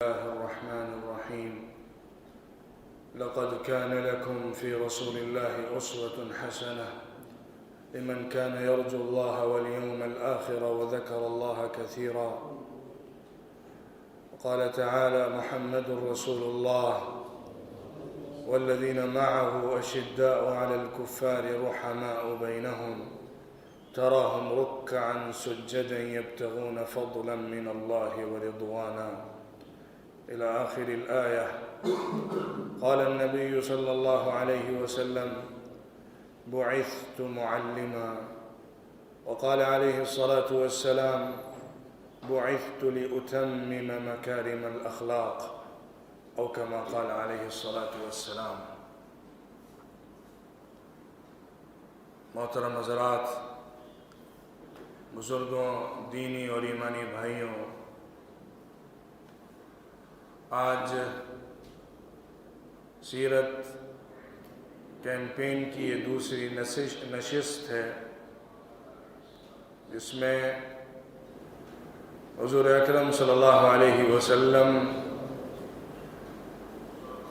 الله الرحمن الرحيم. لقد كان لكم في رسول الله أسوة حسنة لمن كان يرجو الله واليوم الآخر وذكر الله كثيرا. وقال تعالى: محمد رسول الله والذين معه أشداء على الكفار رحماء بينهم تراهم ركعا سجدا يبتغون فضلا من الله ورضوانا إلى آخر الآية. قال النبي صلى الله عليه وسلم: بعثت معلما. وقال عليه الصلاة والسلام: بعثت لأتمم مكارم الأخلاق، أو كما قال عليه الصلاة والسلام. محترم حضرات، بزرگوں، دینی اور ایمانی بھائیوں، آج سیرت کیمپین کی یہ دوسری نشست ہے، جس میں حضور اکرم صلی اللہ علیہ وسلم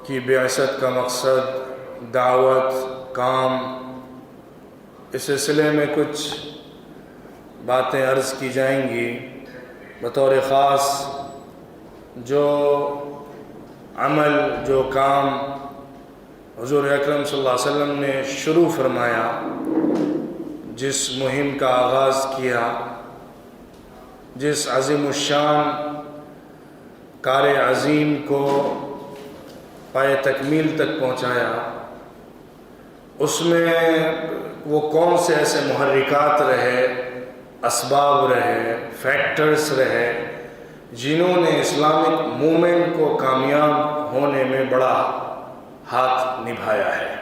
کی بعثت کا مقصد، دعوت، کام، اس سلسلے میں کچھ باتیں عرض کی جائیں گی۔ بطور خاص جو عمل، جو کام حضور اکرم صلی اللہ علیہ وسلم نے شروع فرمایا، جس مہم کا آغاز کیا، جس عظیم الشان کار عظیم کو پائے تکمیل تک پہنچایا، اس میں وہ کون سے ایسے محرکات رہے، اسباب رہے، فیکٹرز رہے، جنہوں نے اسلامک موومنٹ کو کامیاب ہونے میں بڑا ہاتھ نبھایا ہے،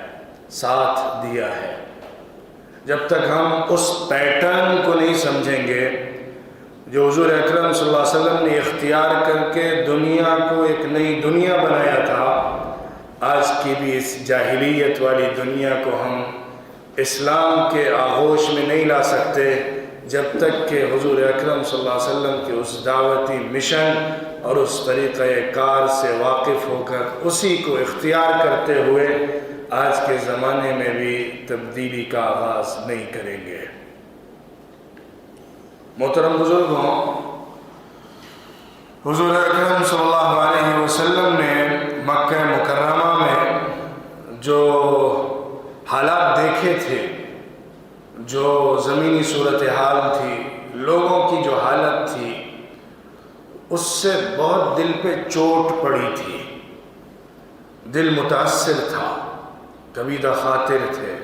ساتھ دیا ہے۔ جب تک ہم اس پیٹرن کو نہیں سمجھیں گے جو حضور اکرم صلی اللہ علیہ وسلم نے اختیار کر کے دنیا کو ایک نئی دنیا بنایا تھا، آج کی بھی اس جاہلیت والی دنیا کو ہم اسلام کے آغوش میں نہیں لا سکتے، جب تک کہ حضور اکرم صلی اللہ علیہ وسلم کے اس دعوتی مشن اور اس طریقہ کار سے واقف ہو کر اسی کو اختیار کرتے ہوئے آج کے زمانے میں بھی تبدیلی کا آغاز نہیں کریں گے۔ محترم بزرگوں، حضور اکرم صلی اللہ علیہ وسلم نے مکہ مکرمہ میں جو حالات دیکھے تھے، جو زمینی صورتحال تھی، لوگوں کی جو حالت تھی، اس سے بہت دل پہ چوٹ پڑی تھی، دل متاثر تھا، کبیدہ خاطر تھے،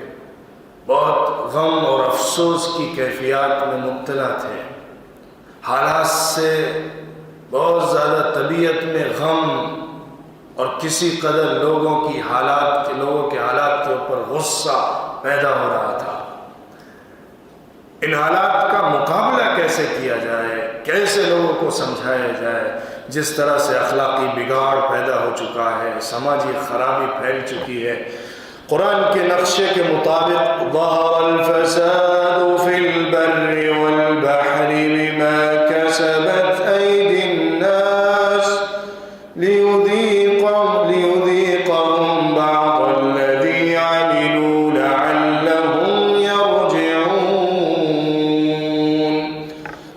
بہت غم اور افسوس کی کیفیات میں مبتلا تھے، حالات سے بہت زیادہ طبیعت میں غم اور کسی قدر لوگوں کے حالات کے اوپر غصہ پیدا ہو رہا تھا۔ ان حالات کا مقابلہ کیسے کیا جائے، کیسے لوگوں کو سمجھایا جائے، جس طرح سے اخلاقی بگاڑ پیدا ہو چکا ہے، سماجی خرابی پھیل چکی ہے۔ قرآن کے نقشے کے مطابق ظہر الفساد فی البر والبحر بما کسبت ایدی الناس لیذیقہم بعض الذی عملوا لعلہم یرجعون۔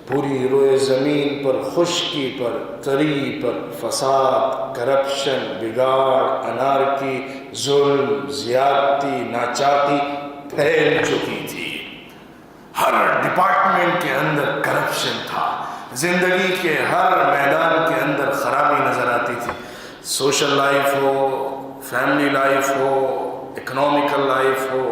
پوری روئے زمین پر، خشکی پر، تری پر فساد، کرپشن، بگاڑ، انارکی، ظلم، زیادتی، ناچاکی پھیل چکی تھی۔ ہر ڈپارٹمنٹ کے اندر کرپشن تھا، زندگی کے ہر میدان کے اندر خرابی نظر آتی تھی۔ سوشل لائف ہو، فیملی لائف ہو، اکنامیکل لائف ہو،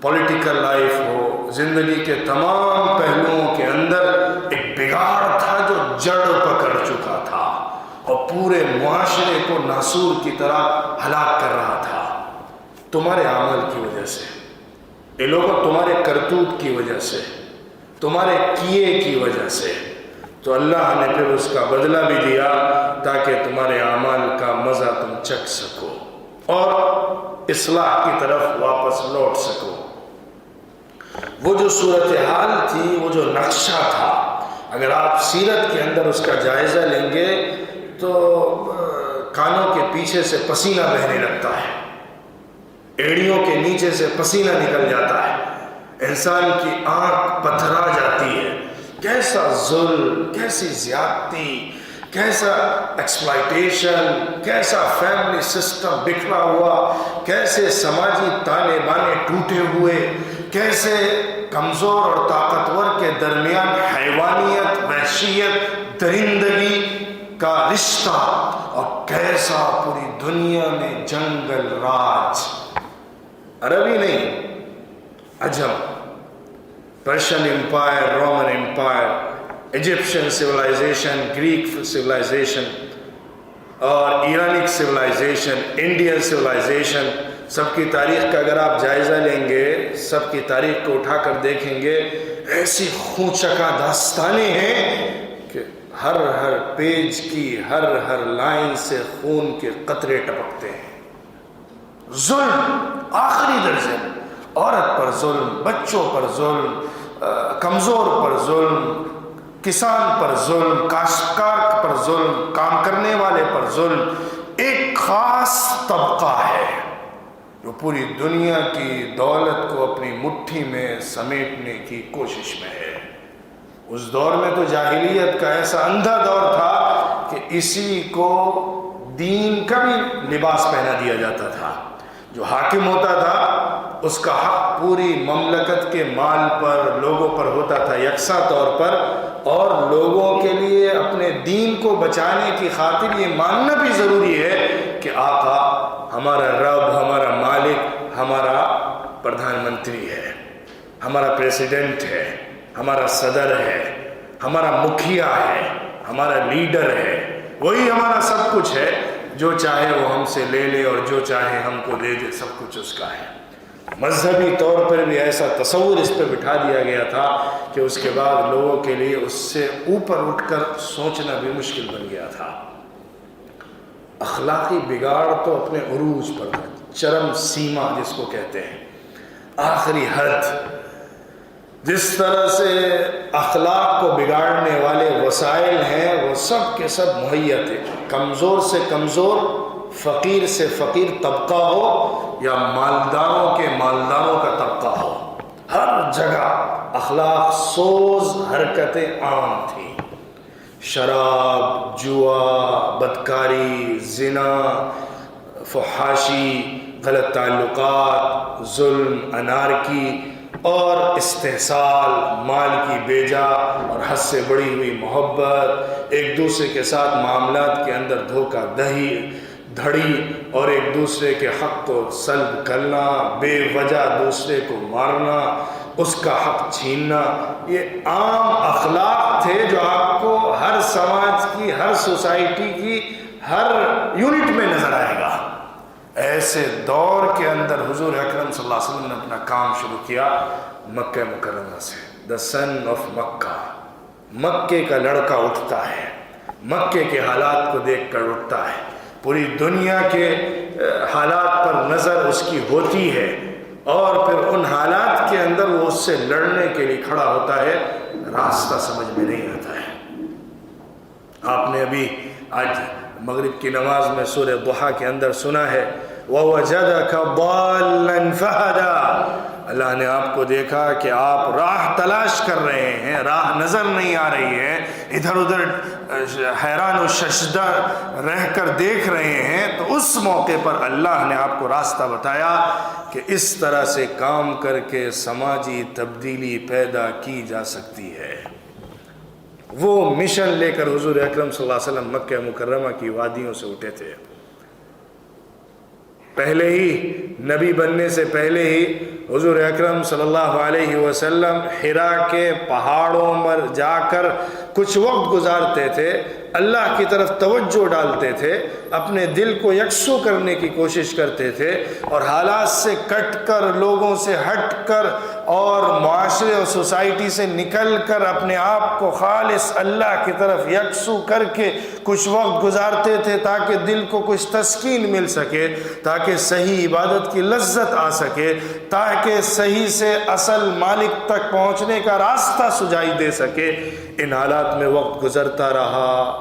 پولیٹیکل لائف ہو، زندگی کے تمام پہلوؤں کے اندر ایک بگاڑ تھا جو جڑ پکڑ چکا تھا اور پورے معاشرے کو ناسور کی طرح ہلاک کر رہا تھا۔ تمہارے عمل کی وجہ سے، یہ لوگوں تمہارے کرتوت کی وجہ سے، تمہارے کیے کی وجہ سے، تو اللہ نے پھر اس کا بدلہ بھی دیا تاکہ تمہارے اعمال کا مزہ تم چکھ سکو اور اصلاح کی طرف واپس لوٹ سکو۔ وہ جو صورتحال تھی، وہ جو نقشہ تھا، اگر آپ سیرت کے اندر اس کا جائزہ لیں گے تو کانوں کے پیچھے سے پسینہ بہنے لگتا ہے، ایڑیوں کے نیچے سے پسینہ نکل جاتا ہے، انسان کی آنکھ پتھرا جاتی ہے۔ کیسا ظلم، کیسی زیادتی، کیسا ایکسپلائٹیشن، کیسا فیملی سسٹم بکھرا ہوا، کیسے سماجی تانے بانے ٹوٹے ہوئے، کیسے کمزور اور طاقتور کے درمیان حیوانیت، وحشیت، درندگی کا رشتہ، اور کیسا پوری دنیا میں جنگل راج، عربی نہیں، عجم، Persian empire, Roman empire, Egyptian civilization, Greek civilization اور ایرانک سویلائزیشن، انڈین سویلائزیشن، سب کی تاریخ کا اگر آپ جائزہ لیں گے، سب کی تاریخ کو اٹھا کر دیکھیں گے، ایسی خونچکا داستانیں ہیں کہ ہر پیج کی ہر لائن سے خون کے قطرے ٹپکتے ہیں۔ ظلم آخری درجے، عورت پر ظلم، بچوں پر ظلم، کمزور پر ظلم، کسان پر ظلم، کاشتکار پر ظلم، کام کرنے والے پر ظلم۔ ایک خاص طبقہ ہے جو پوری دنیا کی دولت کو اپنی مٹھی میں سمیٹنے کی کوشش میں ہے۔ اس دور میں تو جاہلیت کا ایسا اندھا دور تھا کہ اسی کو دین کا بھی لباس پہنا دیا جاتا تھا۔ جو حاکم ہوتا تھا اس کا حق پوری مملکت کے مال پر، لوگوں پر ہوتا تھا یکساں طور پر، اور لوگوں کے لیے اپنے دین کو بچانے کی خاطر یہ ماننا بھی ضروری ہے کہ آقا ہمارا رب، ہمارا مالک، ہمارا پردھان منتری ہے، ہمارا پریسیڈنٹ ہے، ہمارا صدر ہے، ہمارا مکھیا ہے، ہمارا لیڈر ہے، وہی ہمارا سب کچھ ہے، جو چاہے وہ ہم سے لے لے اور جو چاہے ہم کو دے دے، سب کچھ اس کا ہے۔ مذہبی طور پر بھی ایسا تصور اس پہ بٹھا دیا گیا تھا کہ اس کے بعد لوگوں کے لیے اس سے اوپر اٹھ کر سوچنا بھی مشکل بن گیا تھا۔ اخلاقی بگاڑ تو اپنے عروج پر تھا، چرم سیما جس کو کہتے ہیں، آخری حد۔ جس طرح سے اخلاق کو بگاڑنے والے وسائل ہیں وہ سب کے سب مہیا تھے، کمزور سے کمزور، فقیر سے فقیر طبقہ ہو یا مالداروں کے مالداروں کا طبقہ ہو، ہر جگہ اخلاق سوز حرکتیں عام تھیں۔ شراب، جوا، بدکاری، زنا، فحاشی، غلط تعلقات، ظلم، انارکی اور استحصال، مال کی بیجا اور حد سے بڑی ہوئی محبت، ایک دوسرے کے ساتھ معاملات کے اندر دھوکہ دھڑی اور ایک دوسرے کے حق کو سلب کرنا، بے وجہ دوسرے کو مارنا، اس کا حق چھیننا، یہ عام اخلاق تھے جو آپ کو ہر سماج کی، ہر سوسائٹی کی، ہر یونٹ میں نظر آئے گا۔ ایسے دور کے اندر حضور اکرم صلی اللہ علیہ وسلم نے اپنا کام شروع کیا مکہ مکرمہ سے۔ دا سن آف مکہ، مکے کا لڑکا اٹھتا ہے، مکے کے حالات کو دیکھ کر اٹھتا ہے، پوری دنیا کے حالات پر نظر اس کی ہوتی ہے، اور پھر ان حالات کے اندر وہ اس سے لڑنے کے لیے کھڑا ہوتا ہے، راستہ سمجھ میں نہیں آتا ہے۔ آپ نے ابھی آج مغرب کی نماز میں سورہ ضحیٰ کے اندر سنا ہے، وَوَجَدَكَ ضَالًّا فَهَدَىٰ، اللہ نے آپ کو دیکھا کہ آپ راہ تلاش کر رہے ہیں، راہ نظر نہیں آ رہی ہے، ادھر ادھر حیران و ششدر رہ کر دیکھ رہے ہیں، تو اس موقع پر اللہ نے آپ کو راستہ بتایا کہ اس طرح سے کام کر کے سماجی تبدیلی پیدا کی جا سکتی ہے۔ وہ مشن لے کر حضور اکرم صلی اللہ علیہ وسلم مکہ مکرمہ کی وادیوں سے اٹھے تھے۔ پہلے ہی نبی بننے سے پہلے ہی حضور اکرم صلی اللہ علیہ وسلم حرا کے پہاڑوں پر جا کر کچھ وقت گزارتے تھے، اللہ کی طرف توجہ ڈالتے تھے، اپنے دل کو یکسو کرنے کی کوشش کرتے تھے، اور حالات سے کٹ کر، لوگوں سے ہٹ کر اور معاشرے اور سوسائٹی سے نکل کر اپنے آپ کو خالص اللہ کی طرف یکسو کر کے کچھ وقت گزارتے تھے تاکہ دل کو کچھ تسکین مل سکے، تاکہ صحیح عبادت کی لذت آ سکے، تاکہ صحیح سے اصل مالک تک پہنچنے کا راستہ سجائی دے سکے۔ ان حالات میں وقت گزرتا رہا،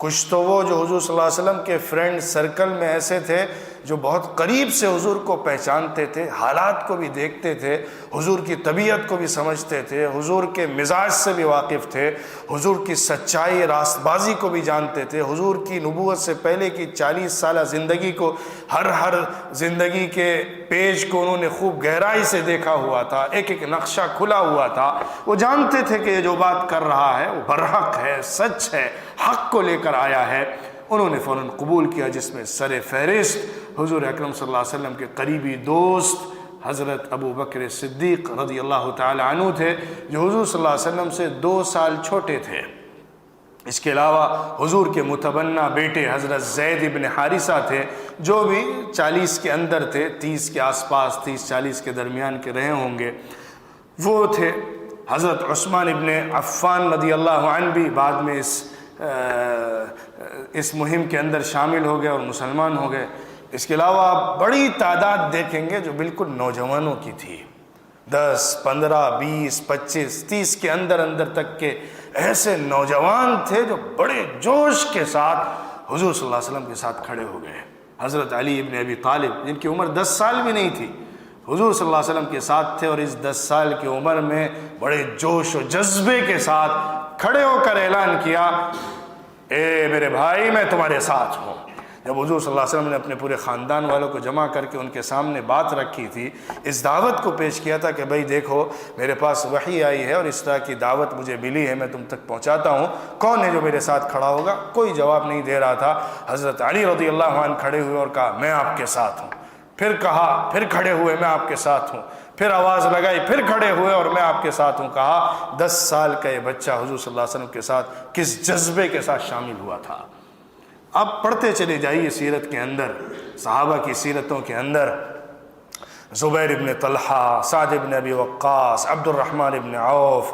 کچھ تو وہ جو حضور صلی اللہ علیہ وسلم کے فرینڈ سرکل میں ایسے تھے جو بہت قریب سے حضور کو پہچانتے تھے، حالات کو بھی دیکھتے تھے، حضور کی طبیعت کو بھی سمجھتے تھے، حضور کے مزاج سے بھی واقف تھے، حضور کی سچائی راست بازی کو بھی جانتے تھے، حضور کی نبوت سے پہلے کی 40 سالہ زندگی کو، ہر زندگی کے پیج کو انہوں نے خوب گہرائی سے دیکھا ہوا تھا، ایک ایک نقشہ کھلا ہوا تھا۔ وہ جانتے تھے کہ یہ جو بات کر رہا ہے وہ برحق ہے، سچ ہے، حق کو لے کر آیا ہے۔ انہوں نے فوراً قبول کیا، جس میں سر فہرست حضور اکرم صلی اللہ علیہ وسلم کے قریبی دوست حضرت ابو بکر صدیق رضی اللہ تعالی عنہ تھے، جو حضور صلی اللہ علیہ وسلم سے 2 سال چھوٹے تھے۔ اس کے علاوہ حضور کے متبنہ بیٹے حضرت زید بن حارثہ تھے، جو بھی 40 کے اندر تھے، 30 کے آس پاس، 30-40 کے درمیان کے رہے ہوں گے، وہ تھے۔ حضرت عثمان ابن عفان رضی اللہ عنہ بھی بعد میں اس مہم کے اندر شامل ہو گئے اور مسلمان ہو گئے۔ اس کے علاوہ آپ بڑی تعداد دیکھیں گے جو بالکل نوجوانوں کی تھی، 10، 15، 20، 25، 30 کے اندر تک کے ایسے نوجوان تھے جو بڑے جوش کے ساتھ حضور صلی اللہ علیہ وسلم کے ساتھ کھڑے ہو گئے۔ حضرت علی ابن ابی طالب، جن کی عمر 10 سال بھی نہیں تھی، حضور صلی اللہ علیہ وسلم کے ساتھ تھے، اور اس 10 سال کی عمر میں بڑے جوش و جذبے کے ساتھ کھڑے ہو کر اعلان کیا، اے میرے بھائی میں تمہارے ساتھ ہوں۔ جب حضور صلی اللہ علیہ وسلم نے اپنے پورے خاندان والوں کو جمع کر کے ان کے سامنے بات رکھی تھی، اس دعوت کو پیش کیا تھا کہ بھائی دیکھو میرے پاس وحی آئی ہے اور اس طرح کی دعوت مجھے ملی ہے، میں تم تک پہنچاتا ہوں، کون ہے جو میرے ساتھ کھڑا ہوگا؟ کوئی جواب نہیں دے رہا تھا۔ حضرت علی رضی اللہ عنہ کھڑے ہوئے اور کہا میں آپ کے ساتھ ہوں، پھر کہا، پھر کھڑے ہوئے میں آپ کے ساتھ ہوں، پھر آواز لگائی، پھر کھڑے ہوئے اور میں آپ کے ساتھ ہوں۔ کہا 10 سال کا یہ بچہ حضور صلی اللہ علیہ وسلم کے ساتھ کس جذبے کے ساتھ شامل ہوا تھا۔ اب پڑھتے چلے جائیے سیرت کے اندر، صحابہ کی سیرتوں کے اندر، زبیر ابن طلحہ، سعد ابن ابی وقاص، عبد الرحمن ابن عوف،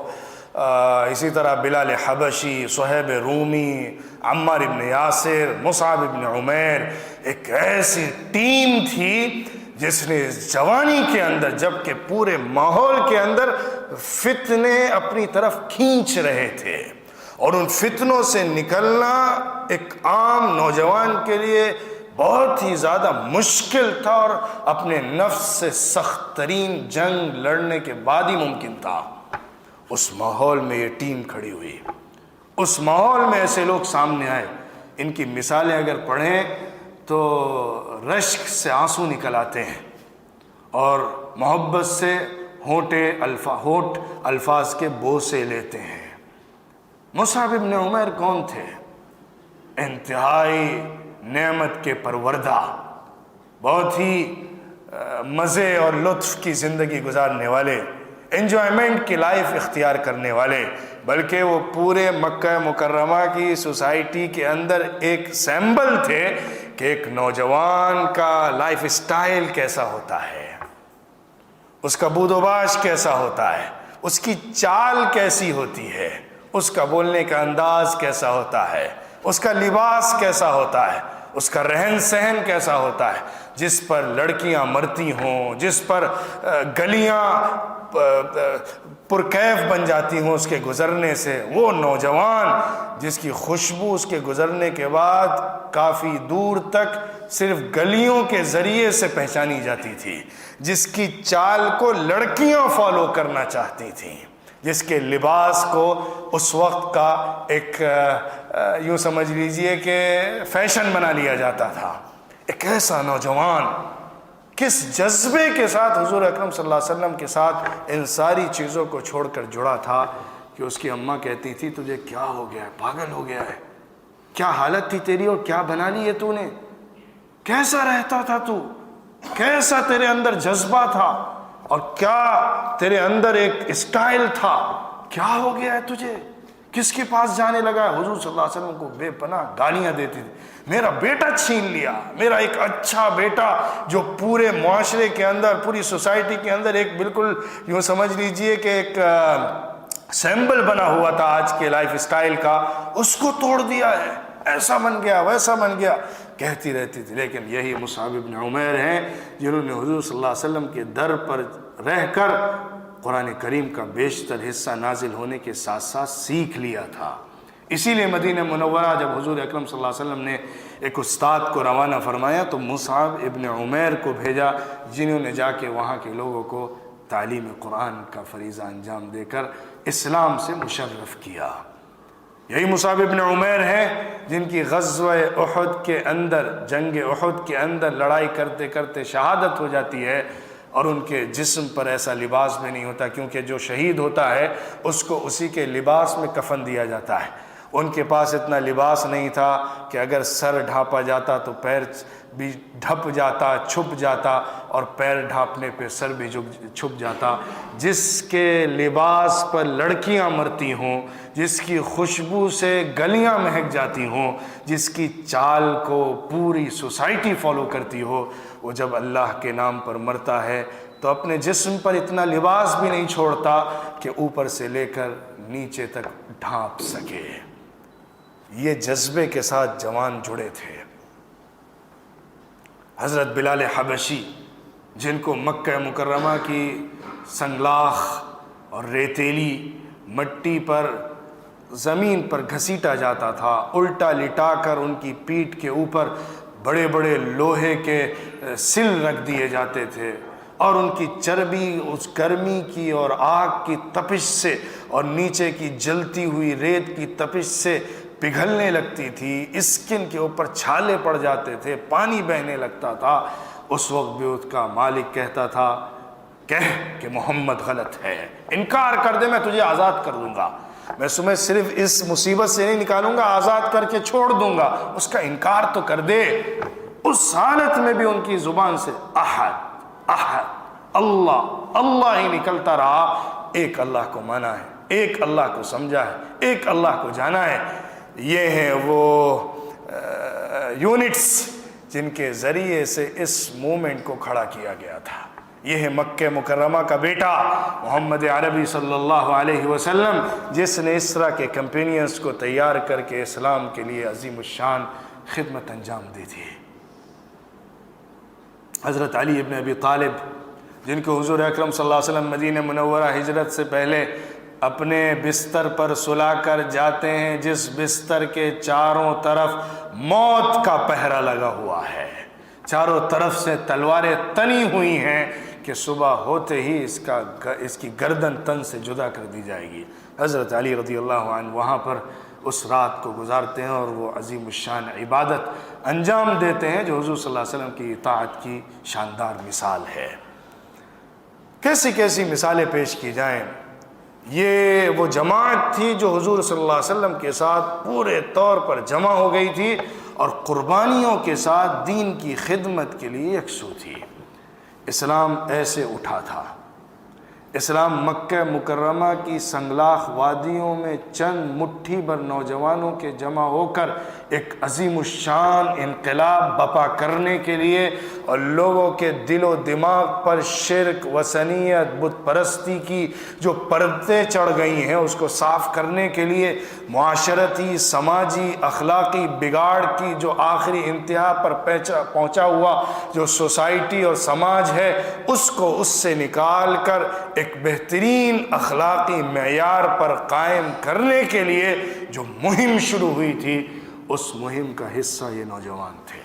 اسی طرح بلال حبشی، صہیب رومی، عمار ابن یاسر، مصعب ابن عمیر، ایک ایسی ٹیم تھی جس نے جوانی کے اندر، جبکہ پورے ماحول کے اندر فتنے اپنی طرف کھینچ رہے تھے، اور ان فتنوں سے نکلنا ایک عام نوجوان کے لیے بہت ہی زیادہ مشکل تھا، اور اپنے نفس سے سخت ترین جنگ لڑنے کے بعد ہی ممکن تھا۔ اس ماحول میں یہ ٹیم کھڑی ہوئی، اس ماحول میں ایسے لوگ سامنے آئے، ان کی مثالیں اگر پڑھیں تو رشک سے آنسو نکل آتے ہیں، اور محبت سے ہونٹ الفاظ کے بوسے لیتے ہیں۔ مصعب ابن عمیر کون تھے؟ انتہائی نعمت کے پروردہ، بہت ہی مزے اور لطف کی زندگی گزارنے والے، انجوائمنٹ کی لائف اختیار کرنے والے، بلکہ وہ پورے مکہ مکرمہ کی سوسائٹی کے اندر ایک سیمبل تھے کہ ایک نوجوان کا لائف اسٹائل کیسا ہوتا ہے، اس کا بود و باش کیسا ہوتا ہے، اس کی چال کیسی ہوتی ہے، اس کا بولنے کا انداز کیسا ہوتا ہے، اس کا لباس کیسا ہوتا ہے، اس کا رہن سہن کیسا ہوتا ہے، جس پر لڑکیاں مرتی ہوں، جس پر گلیاں پرکیف بن جاتی ہوں اس کے گزرنے سے، وہ نوجوان جس کی خوشبو اس کے گزرنے کے بعد کافی دور تک صرف گلیوں کے ذریعے سے پہچانی جاتی تھی، جس کی چال کو لڑکیاں فالو کرنا چاہتی تھیں، جس کے لباس کو اس وقت کا ایک یوں سمجھ لیجئے کہ فیشن بنا لیا جاتا تھا۔ ایک ایسا نوجوان کس جذبے کے ساتھ حضور اکرم صلی اللہ علیہ وسلم کے ساتھ ان ساری چیزوں کو چھوڑ کر جڑا تھا کہ اس کی اماں کہتی تھی تجھے کیا ہو گیا ہے، پاگل ہو گیا ہے، کیا حالت تھی تیری اور کیا بنا لی ہے تو نے، کیسا رہتا تھا تو، کیسا تیرے اندر جذبہ تھا، اور کیا تیرے اندر ایک اسٹائل تھا، کیا ہو گیا ہے تجھے، کس کے پاس جانے لگا ہے؟ حضور صلی اللہ علیہ وسلم کو بے پناہ گالیاں دیتی تھی، میرا بیٹا چھین لیا، میرا ایک اچھا بیٹا جو پورے معاشرے کے اندر، پوری سوسائٹی کے اندر ایک بالکل یوں سمجھ لیجئے کہ ایک سیمبل بنا ہوا تھا آج کے لائف اسٹائل کا، اس کو توڑ دیا ہے، ایسا بن گیا ویسا بن گیا، کہتی رہتی تھی۔ لیکن یہی مصعب ابن عمیر ہیں جنہوں نے حضور صلی اللہ علیہ وسلم کے در پر رہ کر قرآن کریم کا بیشتر حصہ نازل ہونے کے ساتھ ساتھ سیکھ لیا تھا، اسی لیے مدینہ منورہ جب حضور اکرم صلی اللہ علیہ وسلم نے ایک استاد کو روانہ فرمایا تو مصعب ابن عمیر کو بھیجا، جنہوں نے جا کے وہاں کے لوگوں کو تعلیم قرآن کا فریضہ انجام دے کر اسلام سے مشرف کیا۔ یہی مصعب ابن عمیر ہیں جن کی غزوہ احد کے اندر، جنگ احد کے اندر لڑائی کرتے کرتے شہادت ہو جاتی ہے، اور ان کے جسم پر ایسا لباس بھی نہیں ہوتا، کیونکہ جو شہید ہوتا ہے اس کو اسی کے لباس میں کفن دیا جاتا ہے۔ ان کے پاس اتنا لباس نہیں تھا کہ اگر سر ڈھانپا جاتا تو پیر بھی ڈھپ جاتا، چھپ جاتا، اور پیر ڈھانپنے پہ سر بھی چھپ جاتا۔ جس کے لباس پر لڑکیاں مرتی ہوں، جس کی خوشبو سے گلیاں مہک جاتی ہوں، جس کی چال کو پوری سوسائٹی فالو کرتی ہو، وہ جب اللہ کے نام پر مرتا ہے تو اپنے جسم پر اتنا لباس بھی نہیں چھوڑتا کہ اوپر سے لے کر نیچے تک ڈھانپ سکے۔ یہ جذبے کے ساتھ جوان جڑے تھے۔ حضرت بلال حبشی، جن کو مکہ مکرمہ کی سنگلاخ اور ریتیلی مٹی پر زمین پر گھسیٹا جاتا تھا، الٹا لٹا کر ان کی پیٹھ کے اوپر بڑے بڑے لوہے کے سل رکھ دیے جاتے تھے، اور ان کی چربی اس گرمی کی اور آگ کی تپش سے اور نیچے کی جلتی ہوئی ریت کی تپش سے پگھلنے لگتی تھی، اسکن کے اوپر چھالے پڑ جاتے تھے، پانی بہنے لگتا تھا۔ اس وقت بھی اس کا مالک کہتا تھا کہہ کہ محمد غلط ہے، انکار کر دے میں تجھے آزاد کر دوں گا، میں تمہیں صرف اس مصیبت سے نہیں نکالوں گا، آزاد کر کے چھوڑ دوں گا، اس کا انکار تو کر دے۔ اس حالت میں بھی ان کی زبان سے احد احد اللہ اللہ ہی نکلتا رہا۔ ایک اللہ کو مانا ہے، ایک اللہ کو سمجھا ہے، ایک اللہ کو جانا ہے۔ یہ ہیں وہ یونٹس جن کے ذریعے سے اس موومنٹ کو کھڑا کیا گیا تھا۔ یہ ہے مکہ مکرمہ کا بیٹا محمد عربی صلی اللہ علیہ وسلم، جس نے اس طرح کے کمپینینز کو تیار کر کے اسلام کے لیے عظیم الشان خدمت انجام دی تھی۔ حضرت علی ابن ابی طالب، جن کو حضور اکرم صلی اللہ علیہ وسلم مدینہ منورہ ہجرت سے پہلے اپنے بستر پر سلا کر جاتے ہیں، جس بستر کے چاروں طرف موت کا پہرا لگا ہوا ہے، چاروں طرف سے تلواریں تنی ہوئی ہیں کہ صبح ہوتے ہی اس کی گردن تن سے جدا کر دی جائے گی۔ حضرت علی رضی اللہ عنہ وہاں پر اس رات کو گزارتے ہیں، اور وہ عظیم الشان عبادت انجام دیتے ہیں جو حضور صلی اللہ علیہ وسلم کی اطاعت کی شاندار مثال ہے۔ کیسی کیسی مثالیں پیش کی جائیں۔ یہ وہ جماعت تھی جو حضور صلی اللہ علیہ وسلم کے ساتھ پورے طور پر جمع ہو گئی تھی، اور قربانیوں کے ساتھ دین کی خدمت کے لیے یکسو تھی۔ اسلام ایسے اٹھا تھا۔ اسلام مکہ مکرمہ کی سنگلاخ وادیوں میں چند مٹھی بھر نوجوانوں کے جمع ہو کر ایک عظیم الشان انقلاب بپا کرنے کے لیے، اور لوگوں کے دل و دماغ پر شرک، وثنیت، بت پرستی کی جو پردے چڑھ گئی ہیں اس کو صاف کرنے کے لیے، معاشرتی، سماجی، اخلاقی بگاڑ کی جو آخری انتہا پر پہنچا ہوا جو سوسائٹی اور سماج ہے، اس کو اس سے نکال کر ایک بہترین اخلاقی معیار پر قائم کرنے کے لیے جو مہم شروع ہوئی تھی، اس مہم کا حصہ یہ نوجوان تھے۔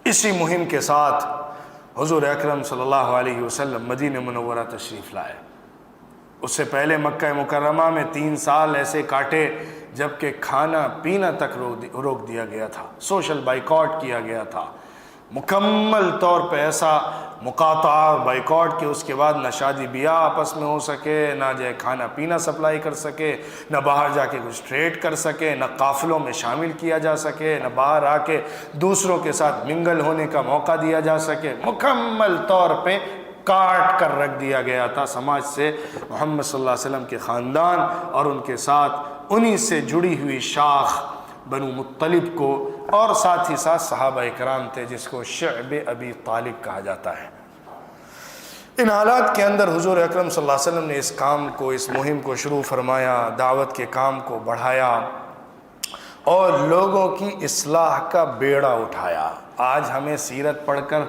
اسی مہم کے ساتھ حضور اکرم صلی اللہ علیہ وسلم مدینہ منورہ تشریف لائے۔ اس سے پہلے مکہ مکرمہ میں 3 سال ایسے کاٹے جبکہ کھانا پینا تک روک دیا گیا تھا، سوشل بائیکاٹ کیا گیا تھا، مکمل طور پہ ایسا مقاطعہ اور بائیکاٹ کہ اس کے بعد نہ شادی بیاہ آپس میں ہو سکے، نہ جو کھانا پینا سپلائی کر سکے، نہ باہر جا کے کچھ ٹریڈ کر سکے، نہ قافلوں میں شامل کیا جا سکے، نہ باہر آ کے دوسروں کے ساتھ منگل ہونے کا موقع دیا جا سکے۔ مکمل طور پہ کاٹ کر رکھ دیا گیا تھا سماج سے محمد صلی اللہ علیہ وسلم کے خاندان اور ان کے ساتھ انہی سے جڑی ہوئی شاخ بنو مطلب کو، اور ساتھ ہی ساتھ صحابہ کرام تھے جس کو شعب ابی طالب کہا جاتا ہے۔ ان حالات کے اندر حضور اکرم صلی اللہ علیہ وسلم نے اس کام کو، اس مہم کو شروع فرمایا، دعوت کے کام کو بڑھایا اور لوگوں کی اصلاح کا بیڑا اٹھایا۔ آج ہمیں سیرت پڑھ کر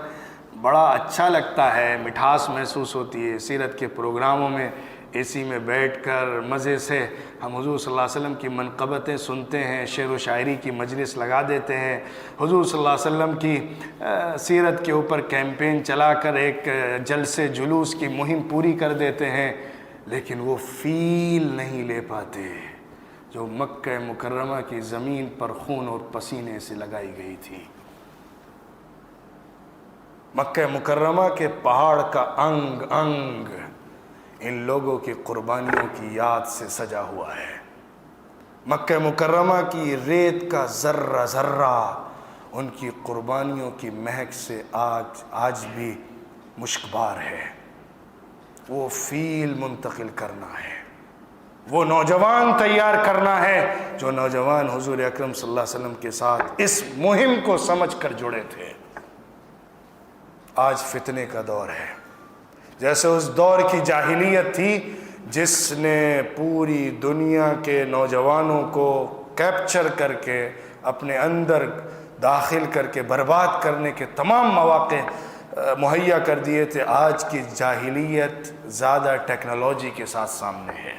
بڑا اچھا لگتا ہے، مٹھاس محسوس ہوتی ہے، سیرت کے پروگراموں میں AC میں بیٹھ کر مزے سے ہم حضور صلی اللہ علیہ وسلم کی منقبتیں سنتے ہیں، شعر و شاعری کی مجلس لگا دیتے ہیں، حضور صلی اللہ علیہ وسلم کی سیرت کے اوپر کیمپین چلا کر ایک جلسے جلوس کی مہم پوری کر دیتے ہیں، لیکن وہ فیل نہیں لے پاتے جو مکہ مکرمہ کی زمین پر خون اور پسینے سے لگائی گئی تھی۔ مکہ مکرمہ کے پہاڑ کا انگ انگ ان لوگوں کی قربانیوں کی یاد سے سجا ہوا ہے۔ مکہ مکرمہ کی ریت کا ذرہ ذرہ ان کی قربانیوں کی مہک سے آج بھی مشکبار ہے۔ وہ فیل منتقل کرنا ہے، وہ نوجوان تیار کرنا ہے جو نوجوان حضور اکرم صلی اللہ علیہ وسلم کے ساتھ اس مہم کو سمجھ کر جڑے تھے۔ آج فتنے کا دور ہے، جیسے اس دور کی جاہلیت تھی جس نے پوری دنیا کے نوجوانوں کو کیپچر کر کے اپنے اندر داخل کر کے برباد کرنے کے تمام مواقع مہیا کر دیے تھے۔ آج کی جاہلیت زیادہ ٹیکنالوجی کے ساتھ سامنے ہے۔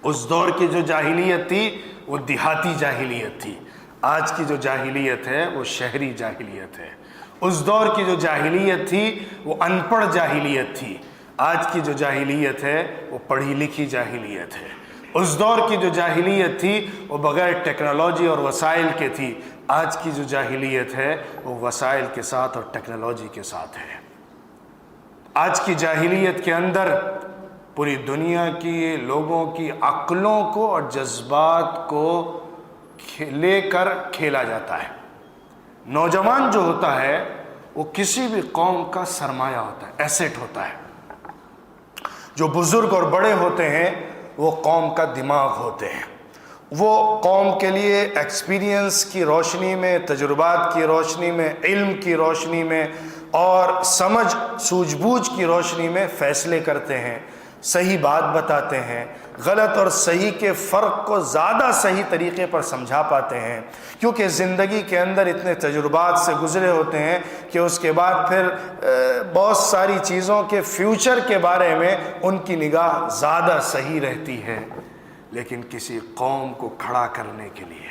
اس دور کی جو جاہلیت تھی وہ دیہاتی جاہلیت تھی، آج کی جو جاہلیت ہے وہ شہری جاہلیت ہے۔ اس دور کی جو جاہلیت تھی وہ ان پڑھ جاہلیت تھی، آج کی جو جاہلیت ہے وہ پڑھی لکھی جاہلیت ہے۔ اس دور کی جو جاہلیت تھی وہ بغیر ٹیکنالوجی اور وسائل کے تھی، آج کی جو جاہلیت ہے وہ وسائل کے ساتھ اور ٹیکنالوجی کے ساتھ ہے۔ آج کی جاہلیت کے اندر پوری دنیا کی لوگوں کی عقلوں کو اور جذبات کو لے کر کھیلا جاتا ہے۔ نوجوان جو ہوتا ہے وہ کسی بھی قوم کا سرمایہ ہوتا ہے، ایسٹ ہوتا ہے۔ جو بزرگ اور بڑے ہوتے ہیں وہ قوم کا دماغ ہوتے ہیں، وہ قوم کے لیے ایکسپیرینس کی روشنی میں، تجربات کی روشنی میں، علم کی روشنی میں اور سمجھ سوجھ بوجھ کی روشنی میں فیصلے کرتے ہیں، صحیح بات بتاتے ہیں، غلط اور صحیح کے فرق کو زیادہ صحیح طریقے پر سمجھا پاتے ہیں، کیونکہ زندگی کے اندر اتنے تجربات سے گزرے ہوتے ہیں کہ اس کے بعد پھر بہت ساری چیزوں کے فیوچر کے بارے میں ان کی نگاہ زیادہ صحیح رہتی ہے۔ لیکن کسی قوم کو کھڑا کرنے کے لیے،